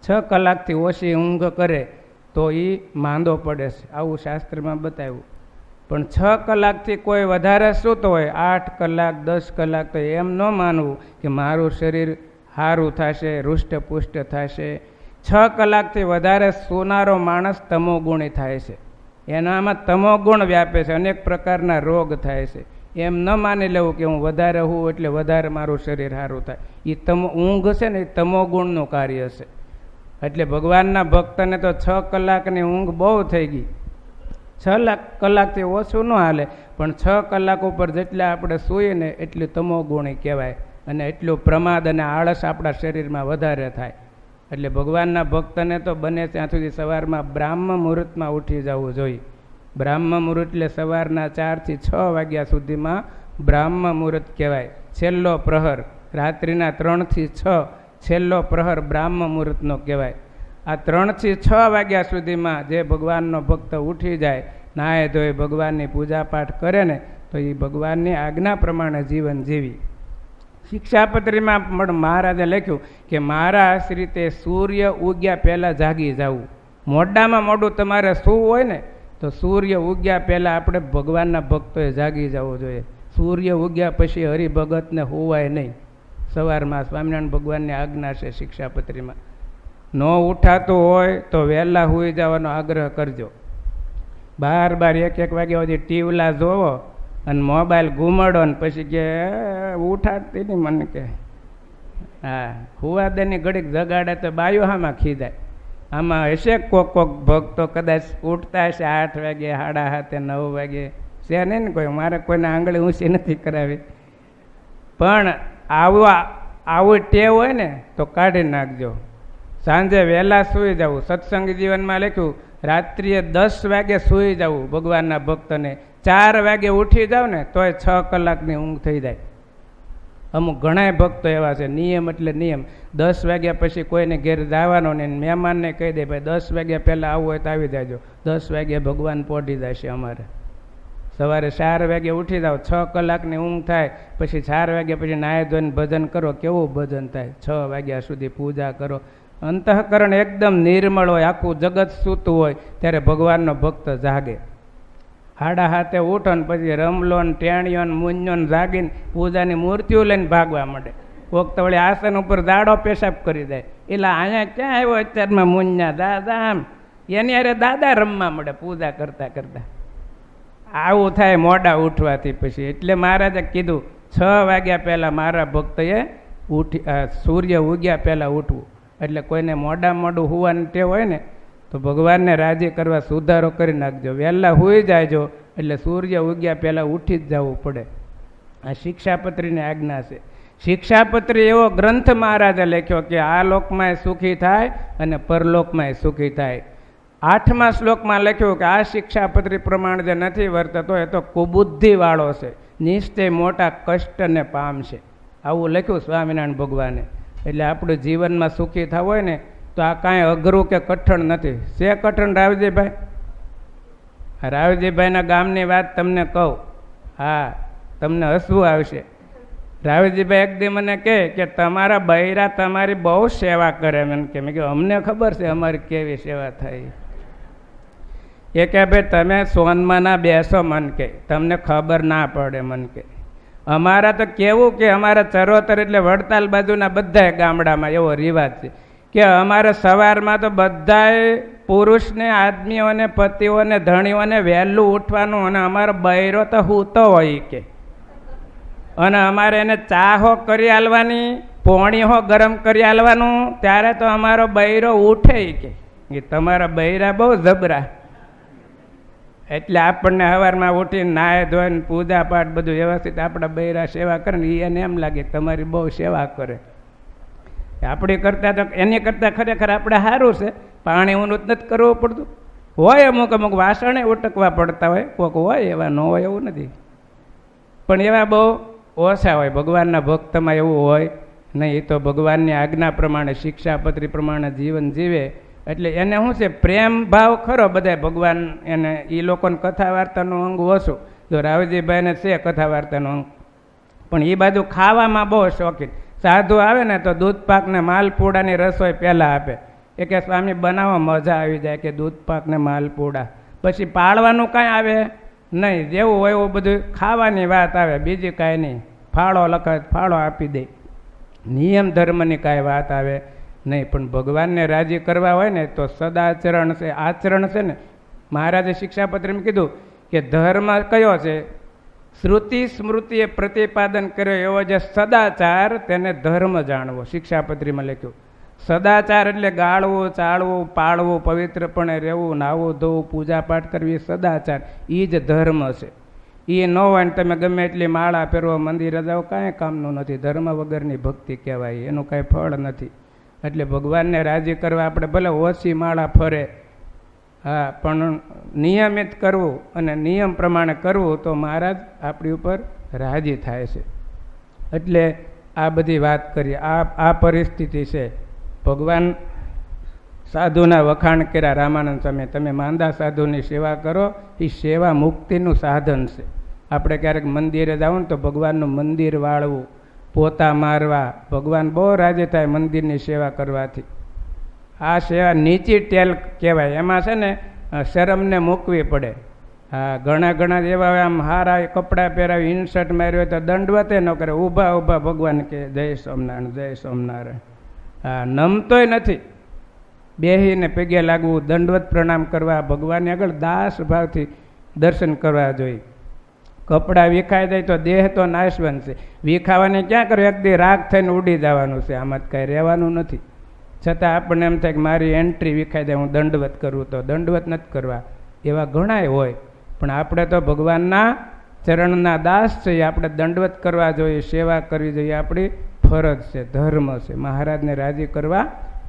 6 કલાકથી ઓછી ઊંઘ કરે તો એ માંદો પડે છે, આવું શાસ્ત્રમાં બતાવ્યું. પણ 6 કલાકથી કોઈ વધારે સૂતો હોય, 8 કલાક 10 કલાક, તો એમ ન માનવું કે મારું શરીર સારું થશે, હૃષ્ટપુષ્ટ થશે. 6 કલાકથી વધારે સૂનારો માણસ તમોગુણી થાય છે. એનામાં તમોગુણ વ્યાપે છે, અનેક પ્રકારના રોગ થાય છે. એમ ન માની લેવું કે હું વધારે હું એટલે વધારે મારું શરીર સારું થાય. એ ઊંઘ છે ને એ તમોગુણનું કાર્ય છે. એટલે ભગવાનના ભક્તને તો 6 કલાકની ઊંઘ બહુ થઈ ગઈ. 6 કલાકથી ઓછું ન હાલે, પણ 6 કલાક ઉપર જેટલા આપણે સૂઈએ ને એટલું તમોગુણી કહેવાય, અને એટલું પ્રમાદ અને આળસ આપણા શરીરમાં વધારે થાય. એટલે ભગવાનના ભક્તને તો બને ત્યાં સુધી સવારમાં બ્રાહ્મ મુહૂર્તમાં ઉઠી જવું જોઈએ. બ્રાહ્મ મુહૂર્ત એટલે સવારના 4 થી 6 વાગ્યા સુધીમાં બ્રાહ્મ મુહૂર્ત કહેવાય. છેલ્લો પ્રહર રાત્રિના 3 થી 6 છેલ્લો પ્રહર બ્રાહ્મ મુહૂર્તનો કહેવાય. આ 3 થી 6 વાગ્યા સુધીમાં જે ભગવાનનો ભક્ત ઉઠી જાય, નાહે ધોઈ ભગવાનની પૂજાપાઠ કરે ને, તો એ ભગવાનની આજ્ઞા પ્રમાણે જીવન જીવી. શિક્ષાપત્રીમાં પણ મહારાજે લખ્યું કે મારા રીતે સૂર્ય ઉગ્યા પહેલાં જાગી જવું. મોડામાં મોડું તમારે સૂવું હોય ને તો સૂર્ય ઉગ્યા પહેલાં આપણે ભગવાનના ભક્તોએ જાગી જવું જોઈએ. સૂર્ય ઉગ્યા પછી હરિભગતને હોવાય નહીં. સવારમાં સ્વામિનારાયણ ભગવાનની આજ્ઞા છે શિક્ષાપત્રીમાં. ન ઉઠાતું હોય તો વહેલા સૂઈ જવાનો આગ્રહ કરજો. 12 1 વાગ્યા સુધી ટીવલા જોવો અને મોબાઈલ ઘૂમડો ને પછી કે ઉઠાડતી નહીં મને કે હા હુવાદાની ઘડીક જગાડે તો બાયો હામાં ખીજાય. આમાં હશે કોક ભક્તો કદાચ ઉઠતા હશે 8 વાગે 7:30 9 વાગે છે નહીં ને કોઈ. મારે કોઈને આંગળી ઊંચી નથી કરાવી. પણ આવું ટેવ હોય ને તો કાઢી નાખજો. સાંજે વહેલા સૂઈ જવું. સત્સંગ જીવનમાં લખ્યું રાત્રિએ 10 વાગે સૂઈ જવું ભગવાનના ભક્તને. 4 વાગે ઉઠી જાવ ને તોય 6 કલાકની ઊંઘ થઈ જાય. અમુક ઘણાય ભક્તો એવા છે. નિયમ એટલે નિયમ. 10 વાગ્યા પછી કોઈને ઘેર જવાનો ને મહેમાનને કહી દે ભાઈ 10 વાગ્યા પહેલાં આવવું હોય તો આવી જાજો. 10 વાગ્યા ભગવાન પહોંચી જશે અમારે. સવારે 4 વાગે ઉઠી જાઓ, 6 કલાકની ઊંઘ થાય. પછી 4 વાગ્યા પછી નાહી ધોઈને ભજન કરો. કેવું ભજન થાય? 6 વાગ્યા સુધી પૂજા કરો. અંતઃકરણ એકદમ નિર્મળ હોય, આખું જગત સૂતું હોય ત્યારે ભગવાનનો ભક્ત જાગે. 7:30 ઉઠો ને પછી રમલો ને ટેણીઓ ને મુંજો ને જાગીને પૂજાની મૂર્તિઓ લઈને ભાગવા માંડે. કોક તો વળી આસન ઉપર દાડો પેશાબ કરી જાય. એટલે અહીંયા ક્યાં આવ્યો અત્યારમાં મુંજા દાદા આમ એની અરે દાદા રમવા મળે પૂજા કરતા કરતા. આવું થાય મોડા ઉઠવાથી પછી. એટલે મહારાજે કીધું 6 વાગ્યા પહેલાં મારા ભક્તએ સૂર્ય ઉગ્યા પહેલાં ઉઠવું. એટલે કોઈને મોડું હોવાની ટેવ હોય ને તો ભગવાનને રાજી કરવા સુધારો કરી નાખજો. વહેલા સૂઈ જાયજો એટલે સૂર્ય ઉગ્યા પહેલાં ઉઠી જ જવું પડે. આ શિક્ષાપત્રીની આજ્ઞા છે. શિક્ષાપત્રી એવો ગ્રંથ મહારાજે લખ્યો કે આ લોકમાંય સુખી થાય અને પરલોકમાંય સુખી થાય. 8મા શ્લોકમાં લખ્યું કે આ શિક્ષાપત્રી પ્રમાણે જે નથી વર્તતો એ તો કુબુદ્ધિવાળો છે, નિશ્ચય મોટા કષ્ટને પામશે. આવું લખ્યું સ્વામિનારાયણ ભગવાને. એટલે આપણે જીવનમાં સુખી થવું હોય ને તો આ કાંઈ અઘરું કે કઠણ નથી. છે કઠણ રાવજીભાઈ? રાવજીભાઈના ગામની વાત તમને કહું. હા, તમને હસવું આવશે. રાવજીભાઈ એક દી મને કહે કે તમારા બૈરા તમારી બહુ સેવા કરે. મને કે મેં કહ્યું અમને ખબર છે અમારી કેવી સેવા થાય. એ કે ભાઈ તમે સોનમાં ના બેસો મન કે તમને ખબર ના પડે મન કે. અમારા તો કેવું કે અમારા ચરોતર એટલે વડતાલ બાજુના બધા ગામડામાં એવો રિવાજ છે કે અમારે સવારમાં તો બધાય પુરુષને આદમીઓને પતિઓને ધણીઓને વહેલું ઉઠવાનું અને અમારો બૈરો તો સૂતો હોય કે. અને અમારે એને ચાહો કરી આલવાની, પોણીહો ગરમ કરી આલવાનું. ત્યારે તો અમારો બૈરો ઉઠે કે. તમારા બૈરા બહુ જબરા. એટલે આપણને સવારમાં ઉઠીને નાહે ધોઈને પૂજા પાઠ બધું વ્યવસ્થિત આપણા બૈરા સેવા કરે ને એને એમ લાગે તમારી બહુ સેવા કરે. આપણી કરતાં તો એની કરતાં ખરેખર આપણે સારું છે. પાણી ઊનું જ નથી કરવું પડતું હોય. અમુક વાસણે ઉટકવા પડતા હોય, કોઈક હોય એવા ન હોય એવું નથી. પણ એવા બહુ ઓછા હોય. ભગવાનના ભક્તમાં એવું હોય નહીં. એ તો ભગવાનની આજ્ઞા પ્રમાણે શિક્ષાપત્રી પ્રમાણે જીવન જીવે એટલે એને શું છે પ્રેમ ભાવ ખરો બધા ભગવાન એને. એ લોકોને કથા વાર્તાનું અંગ ઓછું. જો રાવજીભાઈને છે કથા વાર્તાનું અંગ, પણ એ બાજુ ખાવામાં બહુ શોખીન. સાધુ આવે ને તો દૂધ પાક ને માલપુડાની રસોઈ પહેલાં આપે. એ કે સ્વામી બનાવો મજા આવી જાય કે દૂધ પાક ને માલપુડા. પછી પાળવાનું કાંઈ આવે નહીં. જેવું હોય એવું બધું ખાવાની વાત આવે, બીજી કાંઈ નહીં. ફાળો લખાય ફાળો આપી દે. નિયમ ધર્મની કાંઈ વાત આવે નહીં. પણ ભગવાનને રાજી કરવા હોય ને તો સદાચરણ છે, આચરણ છે ને. મહારાજે શિક્ષાપત્રીમાં કીધું કે ધર્મ કયો છે? શ્રુતિ સ્મૃતિએ પ્રતિપાદન કર્યો એવો જે સદાચાર તેને ધર્મ જાણવો. શિક્ષાપત્રીમાં લખ્યું સદાચાર એટલે ગાળવું, ચાળવું, પાળવું, પવિત્રપણે રહેવું, નાહવું ધોવું, પૂજા પાઠ કરવી, સદાચાર. એ જ ધર્મ છે. એ ન હોય ને તમે ગમે એટલી માળા પહેરવો, મંદિરે જાઓ, કાંઈ કામનું નથી. ધર્મ વગરની ભક્તિ કહેવાય, એનું કાંઈ ફળ નથી. એટલે ભગવાનને રાજી કરવા આપણે ભલે ઓછી માળા ફરે, હા, પણ નિયમિત કરવું અને નિયમ પ્રમાણે કરવું તો મહારાજ આપણી ઉપર રાજી થાય છે. એટલે આ બધી વાત કરી. આ પરિસ્થિતિ છે. ભગવાન સાધુના વખાણ કર્યા રામાનંદ સ્વામી. તમે માંદા સાધુની સેવા કરો, એ સેવા મુક્તિનું સાધન છે. આપણે ક્યારેક મંદિરે જાવ ને તો ભગવાનનું મંદિર વાળવું, પોતા મારવા, ભગવાન બહુ રાજી થાય મંદિરની સેવા કરવાથી. આ સેવા નીચી ટેલ કહેવાય. એમાં છે ને શરમને મૂકવી પડે. હા, ઘણા એવા આમ હારા કપડાં પહેરાવી ઇન્સર્ટ માર્યો હોય તો દંડવતે ન કરે, ઊભા ઊભા ભગવાન કે જય સોમનારાયણ જય સોમનારાયણ. હા, નમતોય નથી, બેહીને પગે લાગવું, દંડવત પ્રણામ કરવા, ભગવાનની આગળ દાસ ભાવથી દર્શન કરવા જોઈએ. કપડાં વિખાઈ જાય તો દેહ તો નાશવંત છે. વિખાવાની ક્યાં કરે, એક દી રાગ થઈને ઉડી જવાનું છે. આમાં કાંઈ રહેવાનું નથી. છતાં આપણને એમ થાય કે મારી એન્ટ્રી વિખાઈ જાય, હું દંડવત કરું. તો દંડવત નથી કરવા. એવા ઘણાય હોય, પણ આપણે તો ભગવાનના ચરણના દાસ છીએ. આપણે દંડવત કરવા જોઈએ, સેવા કરવી જોઈએ, આપણી ફરજ છે, ધર્મ છે. મહારાજને રાજી કરવા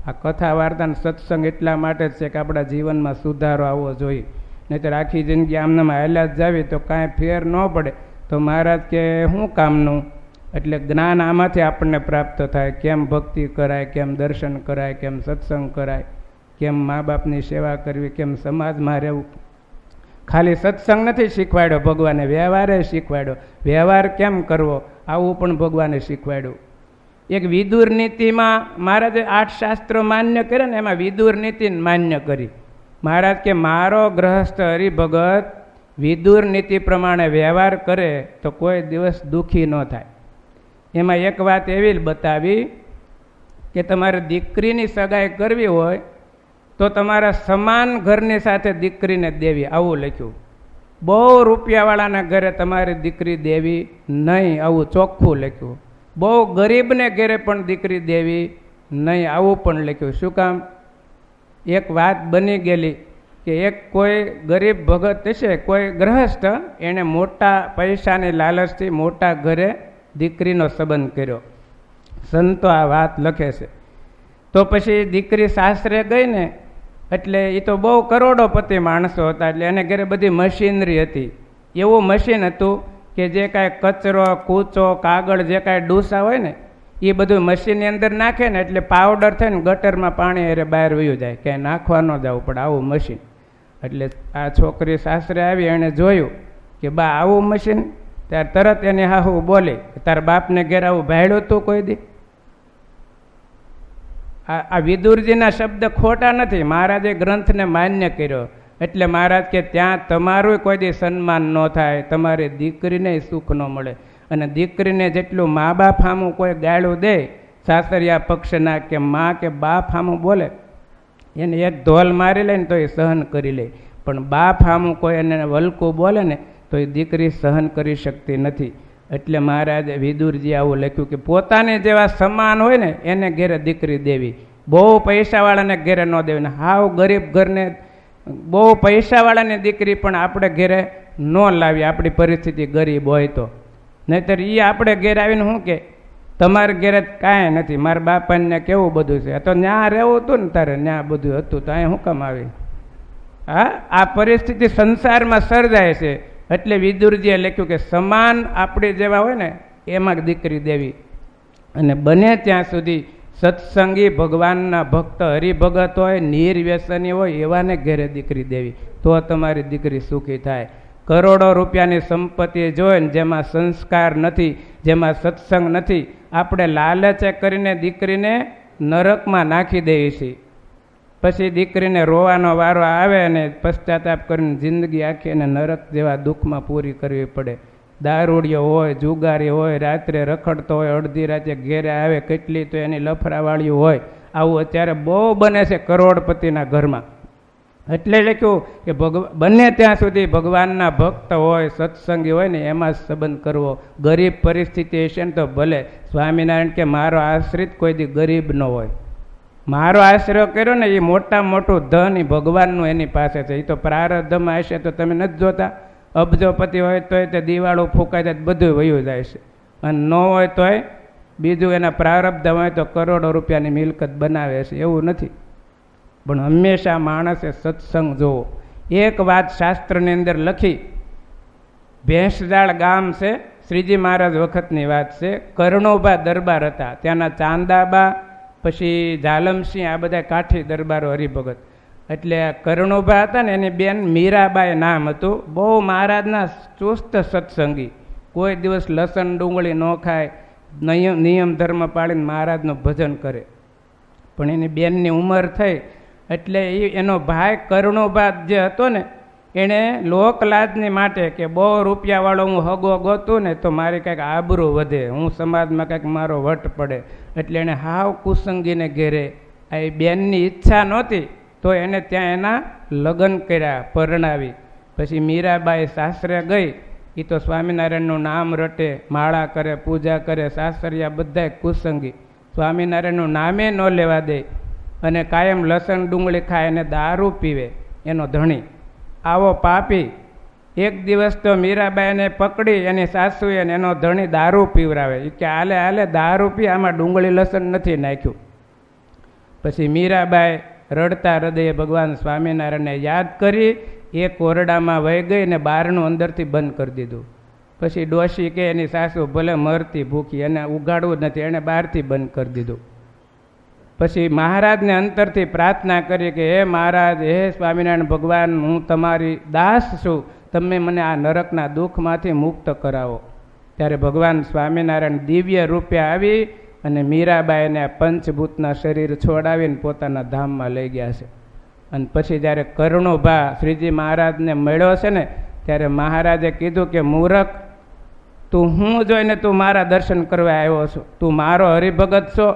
આ કથા વાર્તા સત્સંગ એટલા માટે જ છે કે આપણા જીવનમાં સુધારો આવવો જોઈએ. નહીંતર આખી જિંદગી આમનામાં હાલ્યા જ જાવી તો કાંઈ ફેર ન પડે. તો મહારાજ કે શું કામનું? એટલે જ્ઞાન આમાંથી આપણને પ્રાપ્ત થાય. કેમ ભક્તિ કરાય, કેમ દર્શન કરાય, કેમ સત્સંગ કરાય, કેમ મા બાપની સેવા કરવી, કેમ સમાજમાં રહેવું. ખાલી સત્સંગ નથી શીખવાડ્યો ભગવાને, વ્યવહારે શીખવાડ્યો. વ્યવહાર કેમ કરવો આવું પણ ભગવાને શીખવાડ્યું. એક વિદુર નીતિમાં મહારાજે 8 શાસ્ત્રો માન્ય કર્યા ને, એમાં વિદુર નીતિ માન્ય કરી. મહારાજ કે મારો ગ્રહસ્થ હરિભગત વિદુર નીતિ પ્રમાણે વ્યવહાર કરે તો કોઈ દિવસ દુઃખી ન થાય. એમાં એક વાત એવી જ બતાવી કે તમારે દીકરીની સગાઈ કરવી હોય તો તમારા સમાન ઘરની સાથે દીકરીને દેવી, આવું લખ્યું. બહુ રૂપિયાવાળાના ઘરે તમારી દીકરી દેવી નહીં, આવું ચોખ્ખું લખ્યું. બહુ ગરીબને ઘરે પણ દીકરી દેવી નહીં, આવું પણ લખ્યું. શું કામ? એક વાત બની ગયેલી કે એક કોઈ ગરીબ ભગત છે, કોઈ ગ્રહસ્થ, એણે મોટા પૈસાની લાલચથી મોટા ઘરે દીકરીનો સંબંધ કર્યો. સંતો આ વાત લખે છે. તો પછી દીકરી સાસરે ગઈ ને, એટલે એ તો બહુ કરોડોપતિ માણસો હતા, એટલે એને ઘરે બધી મશીનરી હતી. એવું મશીન હતું કે જે કાંઈ કચરો, કૂચો, કાગળ, જે કાંઈ ડૂસા હોય ને એ બધું મશીનની અંદર નાખે ને એટલે પાવડર થઈને ગટરમાં પાણી અરે બહાર વયું જાય, ક્યાંય નાખવા ન જવું પડે, આવું મશીન. એટલે આ છોકરી સાસરે આવી, એણે જોયું કે બા આવું મશીન. ત્યારે તરત એને હાહુ બોલી કે તારા બાપને ઘેર આવું ભાડ્યું તું કોઈ દી? આ વિદુરજીના શબ્દ ખોટા નથી, મહારાજે ગ્રંથને માન્ય કર્યો. એટલે મહારાજ કે ત્યાં તમારું કોઈ દી સન્માન ન થાય, તમારી દીકરીને સુખ ન મળે. અને દીકરીને જેટલું મા બાપ સામું કોઈ ગાળું દે, સાસરિયા પક્ષના કે મા કે બાપ સામું બોલે, એને એક ધોલ મારી લે ને તો એ સહન કરી લે. પણ બાપ સામું કોઈ એને વલકું બોલે ને તો એ દીકરી સહન કરી શકતી નથી. એટલે મહારાજે વિદુરજી આવું લખ્યું કે પોતાને જેવા સમાન હોય ને એને ઘેરે દીકરી દેવી, બહુ પૈસાવાળાને ઘેરે ન દેવી. ને હાવ ગરીબ ઘરને બહુ પૈસાવાળાની દીકરી પણ આપણે ઘેરે ન લાવી, આપણી પરિસ્થિતિ ગરીબ હોય તો. નહીંતર એ આપણે ઘેર આવીને શું કે તમારે ઘેરે કાંઈ નથી, મારા બાપાને કેવું બધું છે, તો ત્યાં રહેવું હતું ને તારે, ત્યાં બધું હતું તો અહીંયા શું કામ આવી? હા, આ પરિસ્થિતિ સંસારમાં સર્જાય છે. એટલે વિદુરજીએ લખ્યું કે સમાન આપણી જેવા હોય ને એમાં દીકરી દેવી. અને બને ત્યાં સુધી સત્સંગી ભગવાનના ભક્ત હરિભગત હોય, નિર્વ્યસની હોય, એવાને ઘેરે દીકરી દેવી, તો તમારી દીકરી સુખી થાય. કરોડો રૂપિયાની સંપત્તિ જોઈને જેમાં સંસ્કાર નથી, જેમાં સત્સંગ નથી, આપણે લાલચે કરીને દીકરીને નરકમાં નાખી દઈએ છીએ. પછી દીકરીને રોવાનો વારો આવે અને પશ્ચાતાપ કરીને જિંદગી આખી એને નરક જેવા દુઃખમાં પૂરી કરવી પડે. દારૂડિયો હોય, જુગારી હોય, રાત્રે રખડતો હોય, અડધી રાતે ઘેરે આવે, કેટલી તો એની લફરાવાળીઓ હોય. આવું અત્યારે બહુ બને છે કરોડપતિના ઘરમાં. એટલે લખ્યું કે બને ત્યાં સુધી ભગવાનના ભક્ત હોય, સત્સંગી હોય ને એમાં જ સંબંધ કરવો. ગરીબ પરિસ્થિતિ હશે ને તો ભલે. સ્વામિનારાયણ કે મારો આશ્રિત કોઈ દી ગરીબ ન હોય. મારો આશરો કર્યો ને એ મોટામાં મોટું ધન એ ભગવાનનું એની પાસે છે. એ તો પ્રારબ્ધમાં હશે તો તમે નથી જોતા? અબજોપતિ હોય તોય તે દિવાળું ફૂંકાય જાય બધું વયું જાય છે, અને ન હોય તોય બીજું એના પ્રારબ્ધ હોય તો કરોડો રૂપિયાની મિલકત બનાવે છે. એવું નથી. પણ હંમેશા માણસે સત્સંગ જોવો. એક વાત શાસ્ત્રની અંદર લખી, ભેંસજાળ ગામ છે શ્રીજી મહારાજ વખતની વાત છે. કરણોબા દરબાર હતા, ત્યાંના ચાંદાબા પછી ઝાલમસિંહ આ બધા કાઠી દરબારો હરિભગત. એટલે કરણોબા હતા ને એની બેન મીરાબાઈ નામ હતું. બહુ મહારાજના ચુસ્ત સત્સંગી, કોઈ દિવસ લસણ ડુંગળી ન ખાય, નિયમ ધર્મ પાળીને મહારાજનું ભજન કરે. પણ એની બેનની ઉંમર થઈ એટલે એનો ભાઈ કરણોબા જે હતો ને એણે લોકલાજની માટે કે બહુ રૂપિયાવાળો હું હગો ગોતું ને તો મારી કંઈક આબરૂ વધે, હું સમાજમાં કંઈક મારો વટ પડે, એટલે એણે હાવ કુસંગીને ઘેરે, આ બેનની ઈચ્છા નહોતી તો એને ત્યાં એના લગ્ન કર્યા, પરણાવી. પછી મીરાબાઈ સાસરે ગઈ, એ તો સ્વામિનારાયણનું નામ રટે, માળા કરે, પૂજા કરે, સાસરિયા બધાય કુસંગી, સ્વામિનારાયણનું નામે ન લેવા દે અને કાયમ લસણ ડુંગળી ખાય અને દારૂ પીવે એનો ધણી. આવો પાપી એક દિવસ તો મીરાબાઈને પકડી એની સાસુએ એનો ધણી દારૂ પીવરાવે. એ કે હાલે હાલે દારૂ પી, આમાં ડુંગળી લસણ નથી નાખ્યું. પછી મીરાબાઈ રડતા હૃદયે ભગવાન સ્વામિનારાયણને યાદ કરી એક ઓરડામાં વહી ગઈ ને બારણું અંદરથી બંધ કરી દીધું. પછી ડોશી કે એની સાસુ ભલે મરતી ભૂખી, એને ઉગાડવું નથી, એણે બહારથી બંધ કરી દીધું. પછી મહારાજને અંતરથી પ્રાર્થના કરી કે હે મહારાજ, હે સ્વામિનારાયણ ભગવાન, હું તમારી દાસ છું, તમે મને આ નરકના દુઃખમાંથી મુક્ત કરાવો. ત્યારે ભગવાન સ્વામિનારાયણ દિવ્ય રૂપે આવી અને મીરાબાઈને આ પંચભૂતના શરીર છોડાવીને પોતાના ધામમાં લઈ ગયા છે. અને પછી જ્યારે કરણોબા શ્રીજી મહારાજને મળ્યો છે ને ત્યારે મહારાજે કીધું કે મૂરખ, તું હું જોઈને તું મારા દર્શન કરવા આવ્યો છો? તું મારો હરિભગત છો?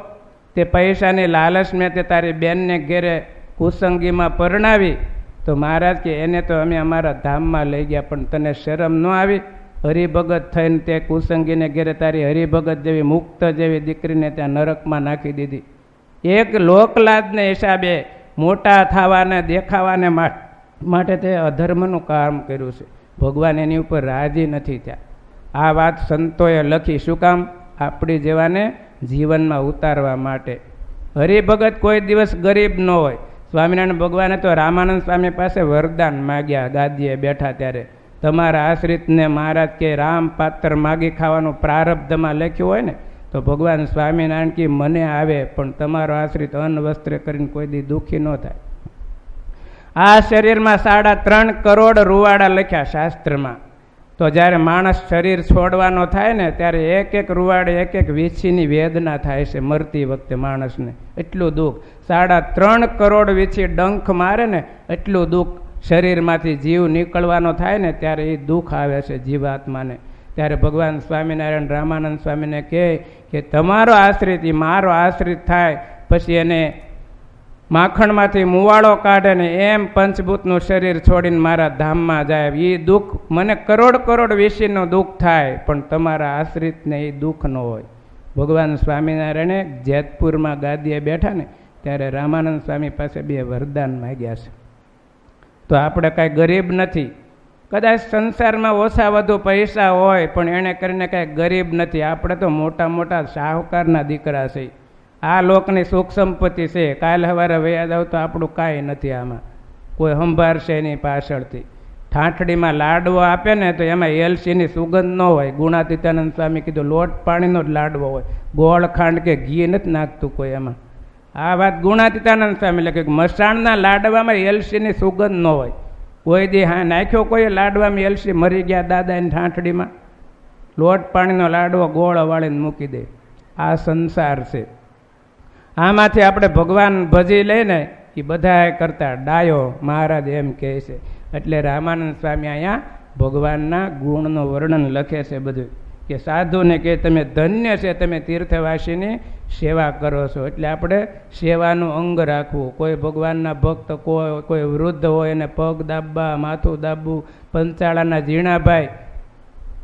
તે પૈસાની લાલચ મેં તે તારી બેનને ઘેરે કુસંગીમાં પરણાવી તો મહારાજ કે એને તો અમે અમારા ધામમાં લઈ ગયા, પણ તને શરમ ન આવી? હરિભગત થઈને તે કુસંગીને ઘેરે તારી હરિભગત જેવી મુક્ત જેવી દીકરીને ત્યાં નરકમાં નાખી દીધી. એક લોકલાજને હિસાબે મોટા થવાને દેખાવાને માટે તે અધર્મનું કામ કર્યું છે. ભગવાન એની ઉપર રાજી નથી થયા. આ વાત સંતોએ લખી. શું કામ? આપણી જેવાને જીવનમાં ઉતારવા માટે. હરિભગત કોઈ દિવસ ગરીબ ન હોય. સ્વામિનારાયણ ભગવાને તો રામાનંદ સ્વામી પાસે વરદાન માગ્યા ગાદીએ બેઠા ત્યારે. તમારા આશ્રિતને મહારાજ કે રામ પાત્ર માગી ખાવાનું પ્રારબ્ધમાં લખ્યું હોય ને તો ભગવાન સ્વામિનારાયણ કે મને આવે, પણ તમારો આશ્રિત અન્ન વસ્ત્ર કરીને કોઈ દી દુઃખી ન થાય. આ શરીરમાં 3.5 કરોડ રૂવાડા લખ્યા શાસ્ત્રમાં. તો જ્યારે માણસ શરીર છોડવાનો થાય ને ત્યારે એક રૂવાડે એક વીછીની વેદના થાય છે મરતી વખતે માણસને. એટલું દુઃખ. 3.5 કરોડ વીછી ડંખ મારે ને એટલું દુઃખ શરીરમાંથી જીવ નીકળવાનો થાય ને ત્યારે એ દુઃખ આવે છે જીવાત્માને. ત્યારે ભગવાન સ્વામિનારાયણ રામાનંદ સ્વામીને કહે કે તમારો આશ્રિત એ મારો આશ્રિત થાય પછી એને માખણમાંથી મુવાળો કાઢે ને એમ પંચભૂતનું શરીર છોડીને મારા ધામમાં જાય. એ દુઃખ મને કરોડ વીસીનું દુઃખ થાય, પણ તમારા આશ્રિતને એ દુઃખ ન હોય. ભગવાન સ્વામિનારાયણે જેતપુરમાં ગાદીએ બેઠા ને ત્યારે રામાનંદ સ્વામી પાસે 2 વરદાન માગ્યા છે. તો આપણે કાંઈ ગરીબ નથી. કદાચ સંસારમાં ઓછા વધુ પૈસા હોય પણ એણે કરીને કાંઈ ગરીબ નથી. આપણે તો મોટા મોટા શાહુકારના દીકરા છે. આ લોકની સુખ સંપત્તિ છે. કાલ સવારે વયા જાવ તો આપણું કાંઈ નથી. આમાં કોઈ સંભાળશે એની પાછળથી. ઠાઠડીમાં લાડવો આપે ને તો એમાં એલસીની સુગંધ ન હોય. ગુણાતીતાનંદ સ્વામી કીધું લોટ પાણીનો જ લાડવો હોય, ગોળ ખાંડ કે ઘી નથી નાખતું કોઈ એમાં. આ વાત ગુણાતીતાનંદ સ્વામી લખે. મસાણના લાડવામાં એલસીની સુગંધ ન હોય. કોઈ દી હા નાખ્યો કોઈ લાડવામાં એલસી? મરી ગયા દાદાની ઠાઠડીમાં. લોટ પાણીનો લાડવો ગોળ વાળીને મૂકી દે. આ સંસાર છે. આમાંથી આપણે ભગવાન ભજી લઈને એ બધા કરતા ડાયો મહારાજ એમ કહે છે. એટલે રામાનંદ સ્વામી અહીંયા ભગવાનના ગુણનું વર્ણન લખે છે બધું, કે સાધુને કે તમે ધન્ય છે, તમે તીર્થવાસીની સેવા કરો છો. એટલે આપણે સેવાનું અંગ રાખવું. કોઈ ભગવાનના ભક્ત, કોઈ વૃદ્ધ હોય એને પગ દાબવા, માથું દાબવું. પંચાળાના ઝીણાભાઈ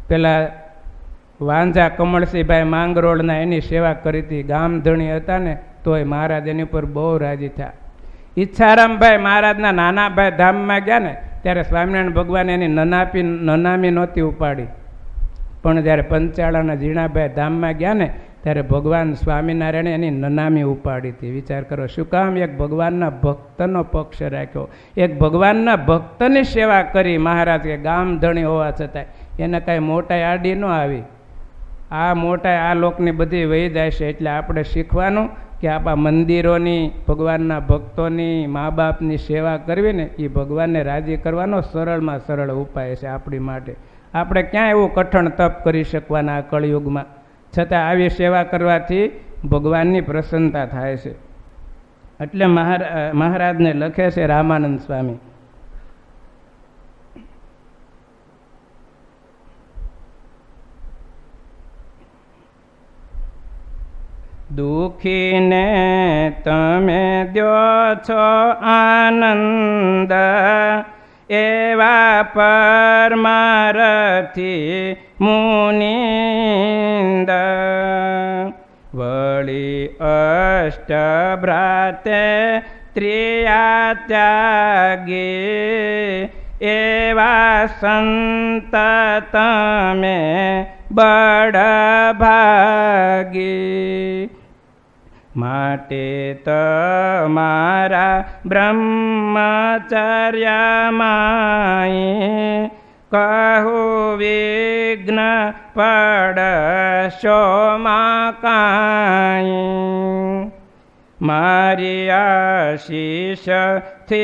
પેલા વાંઝા કમળસિંહભાઈ માંગરોળના એની સેવા કરી હતી. ગામધણી હતા ને તોય મહારાજ એની ઉપર બહુ રાજી થયા. ઈચ્છારામભાઈ મહારાજના નાના ભાઈ ધામમાં ગયા ને ત્યારે સ્વામિનારાયણ ભગવાન એની નનામી નહોતી ઉપાડી, પણ જ્યારે પંચાળાના ઝીણાભાઈ ધામમાં ગયા ને ત્યારે ભગવાન સ્વામિનારાયણે એની નનામી ઉપાડી હતી. વિચાર કરો, શું કામ? એક ભગવાનના ભક્તનો પક્ષ રાખ્યો, એક ભગવાનના ભક્તની સેવા કરી મહારાજ. કે ગામધણી હોવા છતાં એને કાંઈ મોટાઈ આડી ન આવી. આ મોટા આ લોકની બધી વહી જાય છે. એટલે આપણે શીખવાનું કે આપણા મંદિરોની, ભગવાનના ભક્તોની, મા બાપની સેવા કરવી ને એ ભગવાનને રાજી કરવાનો સરળમાં સરળ ઉપાય છે આપણી માટે. આપણે ક્યાં એવું કઠણ તપ કરી શકવાના આ કળિયુગમાં, છતાં આવી સેવા કરવાથી ભગવાનની પ્રસન્નતા થાય છે. એટલે મહારાજને લખે છે રામાનંદ સ્વામી, દુઃખીને તમે દ્યો છો આનંદ, એવા પરમારથી મુનિંદ. વળી અષ્ટભ્રાતે ત્રિયા ત્યાગી, એવા સંત તમે બળભાગી. માટે તમારા બ્રહ્મચર્યમાં કહું વિઘ્ન પડશો માં કાંઈ. મારી આશીષથી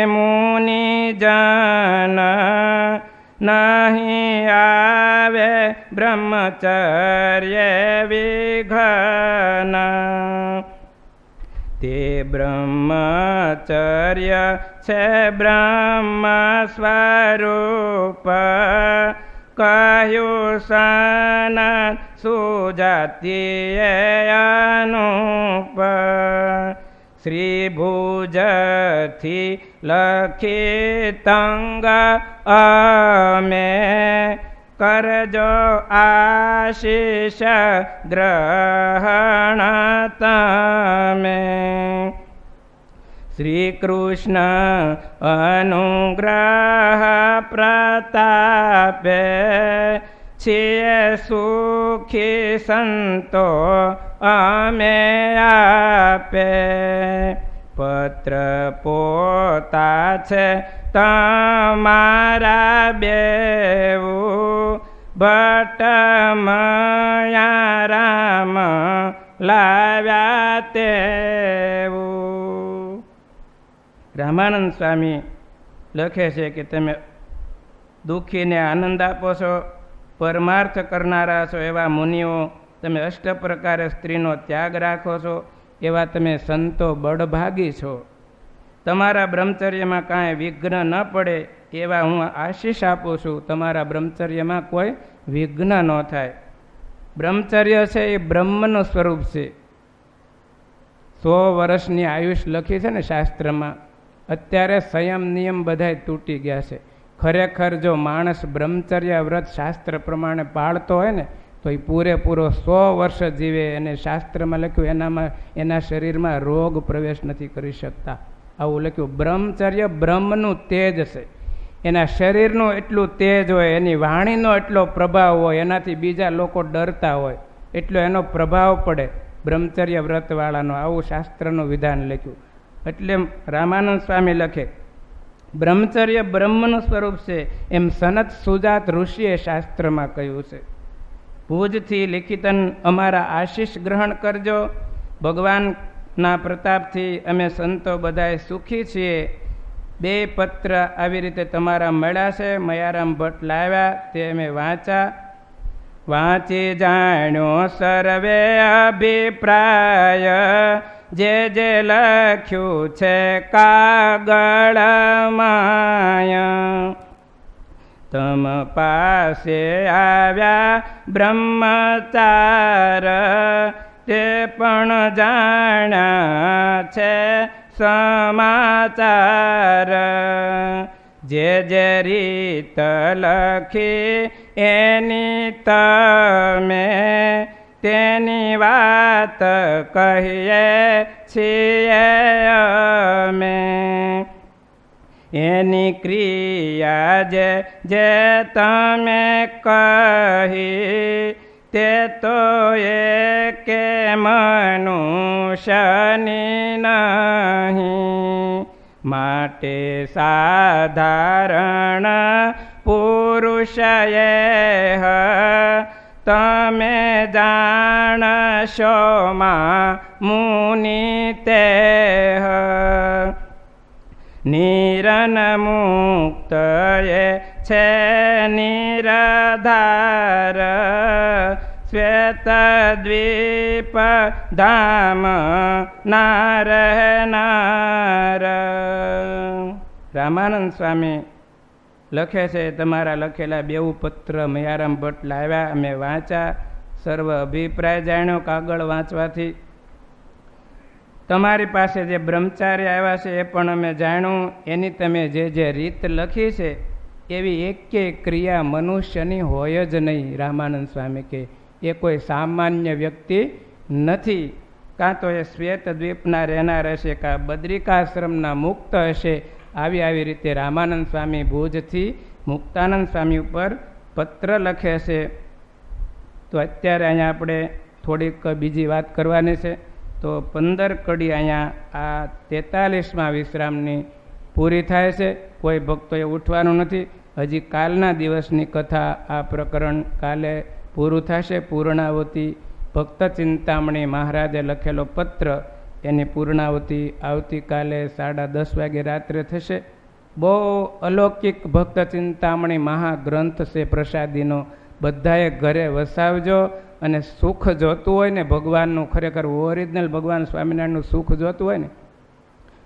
મુનિજન નહીં આવે બ્રહ્મચર્ય વિઘ્ન. તે બ્રહ્મચર્ય છે બ્રહ્મ સ્વરૂપ, કહ્યું સનન સુજાતીય અનુપ. શ્રી ભુજથી લખી તંગ અમે, કરજો આશીષ ગ્રહણ તમે. શ્રી કૃષ્ણ અનુગ્રહ પ્રતાપે, છીએ સુખી સંતો અમે આપે. પત્ર પોતા છે તમારા બેવું, ભટ્ટ મયા રામ લાવ્યા તેવું. રામાનંદ સ્વામી લખે છે કે તમે દુઃખીને આનંદ આપો છો, પરમાર્થ કરનારા છો એવા મુનિઓ, તમે અષ્ટ પ્રકારે સ્ત્રીનો ત્યાગ રાખો છો એવા તમે સંતો બળભાગી છો. તમારા બ્રહ્મચર્યમાં કાંઈ વિઘ્ન ન પડે એવા હું આશીષ આપું છું. તમારા બ્રહ્મચર્યમાં કોઈ વિઘ્ન ન થાય. બ્રહ્મચર્ય છે એ બ્રહ્મનું સ્વરૂપ છે. 100 વર્ષની આયુષ લખી છે ને શાસ્ત્રમાં. અત્યારે સંયમ નિયમ બધાય તૂટી ગયા છે. ખરેખર જો માણસ બ્રહ્મચર્ય વ્રત શાસ્ત્ર પ્રમાણે પાળતો હોય ને તો એ પૂરેપૂરો 100 વર્ષ જીવે. અને શાસ્ત્રમાં લખ્યું એના શરીરમાં રોગ પ્રવેશ નથી કરી શકતા, આવું લખ્યું. બ્રહ્મચર્ય બ્રહ્મનું તેજ છે. એના શરીરનું એટલું તેજ હોય, એની વાણીનો એટલો પ્રભાવ હોય, એનાથી બીજા લોકો ડરતા હોય, એટલો એનો પ્રભાવ પડે બ્રહ્મચર્ય વ્રતવાળાનો. આવું શાસ્ત્રનું વિધાન લખ્યું. એટલે રામાનંદ સ્વામી લખે, બ્રહ્મચર્ય બ્રહ્મનું સ્વરૂપ છે એમ સનત સુજાત ઋષિએ શાસ્ત્રમાં કહ્યું છે. ભુજથી લિખિતન અમારા આશીષ ગ્રહણ કરજો. ભગવાનના પ્રતાપથી અમે સંતો બધાય સુખી છીએ. 2 પત્ર આવી રીતે તમારા મળ્યા છે, મયારામ ભટ્ટ લાવ્યા, તે અમે વાંચ્યા. વાંચી જાણ્યો સર્વે અભિપ્રાય, જે જે લખ્યું છે કાગળમાં. તમ પાસે આવ્યા બ્રહ્મચાર, તે પણ જાણ્યા છે સમાચાર. જે જે રીત લખી એની તમે, તેની વાત કહીએ છીએ અમે. એની ક્રિયા જે તમે કહી, તે તો એકે મનુષ્યની નહીં. માટે સાધારણ પુરુષએ તમે જાણશો મા મુનિ તે નિરન મુક્ત એ છે નિરાધાર શ્વેત દ્વીપ ધામ ના રહેનાર. રામાનંદ સ્વામી લખે છે, તમારા લખેલા બેઉ પત્ર મયારામ ભટ્ટ લાવ્યા, અમે વાંચ્યા, સર્વ અભિપ્રાય જાણ્યો કાગળ વાંચવાથી. તમારી પાસે જે બ્રહ્મચારી આવ્યા છે એ પણ અમે જાણ્યું. એની તમે જે રીત લખી છે એવી એકેય ક્રિયા મનુષ્યની હોય જ નહીં. રામાનંદ સ્વામી કે એ કોઈ સામાન્ય વ્યક્તિ નથી. કાં તો એ શ્વેત દ્વીપના રહેનાર હશે, કાં બદ્રિકાશ્રમના મુક્ત હશે. આવી રીતે રામાનંદ સ્વામી ભુજથી મુક્તાનંદ સ્વામી ઉપર પત્ર લખે છે. તો અત્યારે અહીંયા આપણે થોડીક બીજી વાત કરવાની છે. તો 15 કડી અહીંયા આ 43મા વિશ્રામની પૂરી થાય છે. કોઈ ભક્તોએ ઉઠવાનું નથી. હજી કાલના દિવસની કથા આ પ્રકરણ કાલે પૂરું થશે. પૂર્ણાવતી ભક્ત ચિંતામણી મહારાજે લખેલો પત્ર, એની પૂર્ણાવતી આવતીકાલે 10:30 વાગે રાત્રે થશે. બહુ અલૌકિક ભક્ત ચિંતામણી મહાગ્રંથ છે પ્રસાદીનો. બધાએ ઘરે વસાવજો. અને સુખ જોતું હોય ને ભગવાનનું, ખરેખર ઓરિજિનલ ભગવાન સ્વામિનારાયણનું સુખ જોતું હોય ને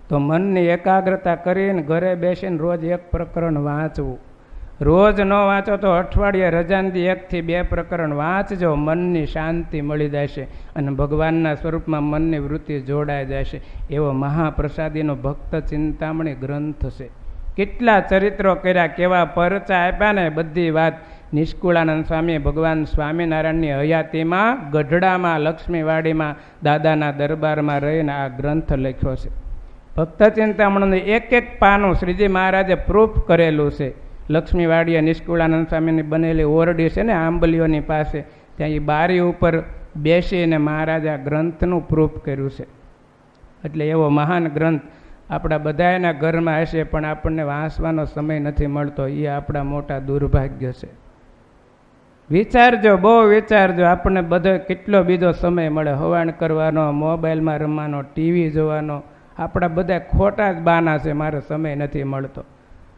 તો મનની એકાગ્રતા કરીને ઘરે બેસીને રોજ એક પ્રકરણ વાંચવું. રોજ ન વાંચો તો અઠવાડિયે રજાનથી 1 થી 2 પ્રકરણ વાંચજો. મનની શાંતિ મળી જશે અને ભગવાનના સ્વરૂપમાં મનની વૃત્તિ જોડાઈ જશે. એવો મહાપ્રસાદીનો ભક્ત ચિંતામણી ગ્રંથ છે. કેટલા ચરિત્રો કર્યા, કેવા પરચા આપ્યા ને બધી વાત. નિષ્કુળાનંદ સ્વામીએ ભગવાન સ્વામિનારાયણની હયાતીમાં ગઢડામાં લક્ષ્મીવાડીમાં દાદાના દરબારમાં રહીને આ ગ્રંથ લખ્યો છે. ભક્ત ચિંતામણીનું એક પાનું શ્રીજી મહારાજે પ્રૂફ કરેલું છે. લક્ષ્મીવાડીએ નિષ્કુળાનંદ સ્વામીની બનેલી ઓરડી છે ને આંબલીઓની પાસે, ત્યાં એ બારી ઉપર બેસીને મહારાજે આ ગ્રંથનું પ્રૂફ કર્યું છે. એટલે એવો મહાન ગ્રંથ આપણા બધાના ઘરમાં હશે, પણ આપણને વાંચવાનો સમય નથી મળતો. એ આપણા મોટા દુર્ભાગ્ય છે. વિચારજો, બહુ વિચારજો. આપણને બધો કેટલો બીજો સમય મળે, હવાણ કરવાનો, મોબાઈલમાં રમવાનો, ટીવી જોવાનો. આપણા બધા ખોટા જ બાના છે, મારો સમય નથી મળતો.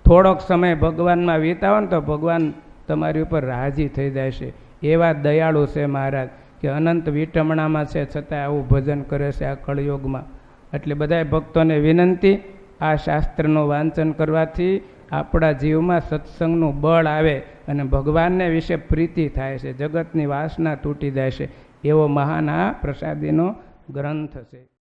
થોડોક સમય ભગવાનમાં વિતાવો ને તો ભગવાન તમારી ઉપર રાજી થઈ જાય છે. એવા દયાળુ છે મહારાજ કે અનંત વિટમણામાં છે છતાં આવું ભજન કરે છે આ કળયુગમાં. એટલે બધાય ભક્તોને વિનંતી, આ શાસ્ત્રનું વાંચન કરવાથી આપણા જીવમાં સત્સંગનું બળ આવે અને ભગવાનને વિશે પ્રીતિ થાય છે. જગતની વાસના તૂટી જાય છે. એવો મહાન આ પ્રસાદીનો ગ્રંથ છે.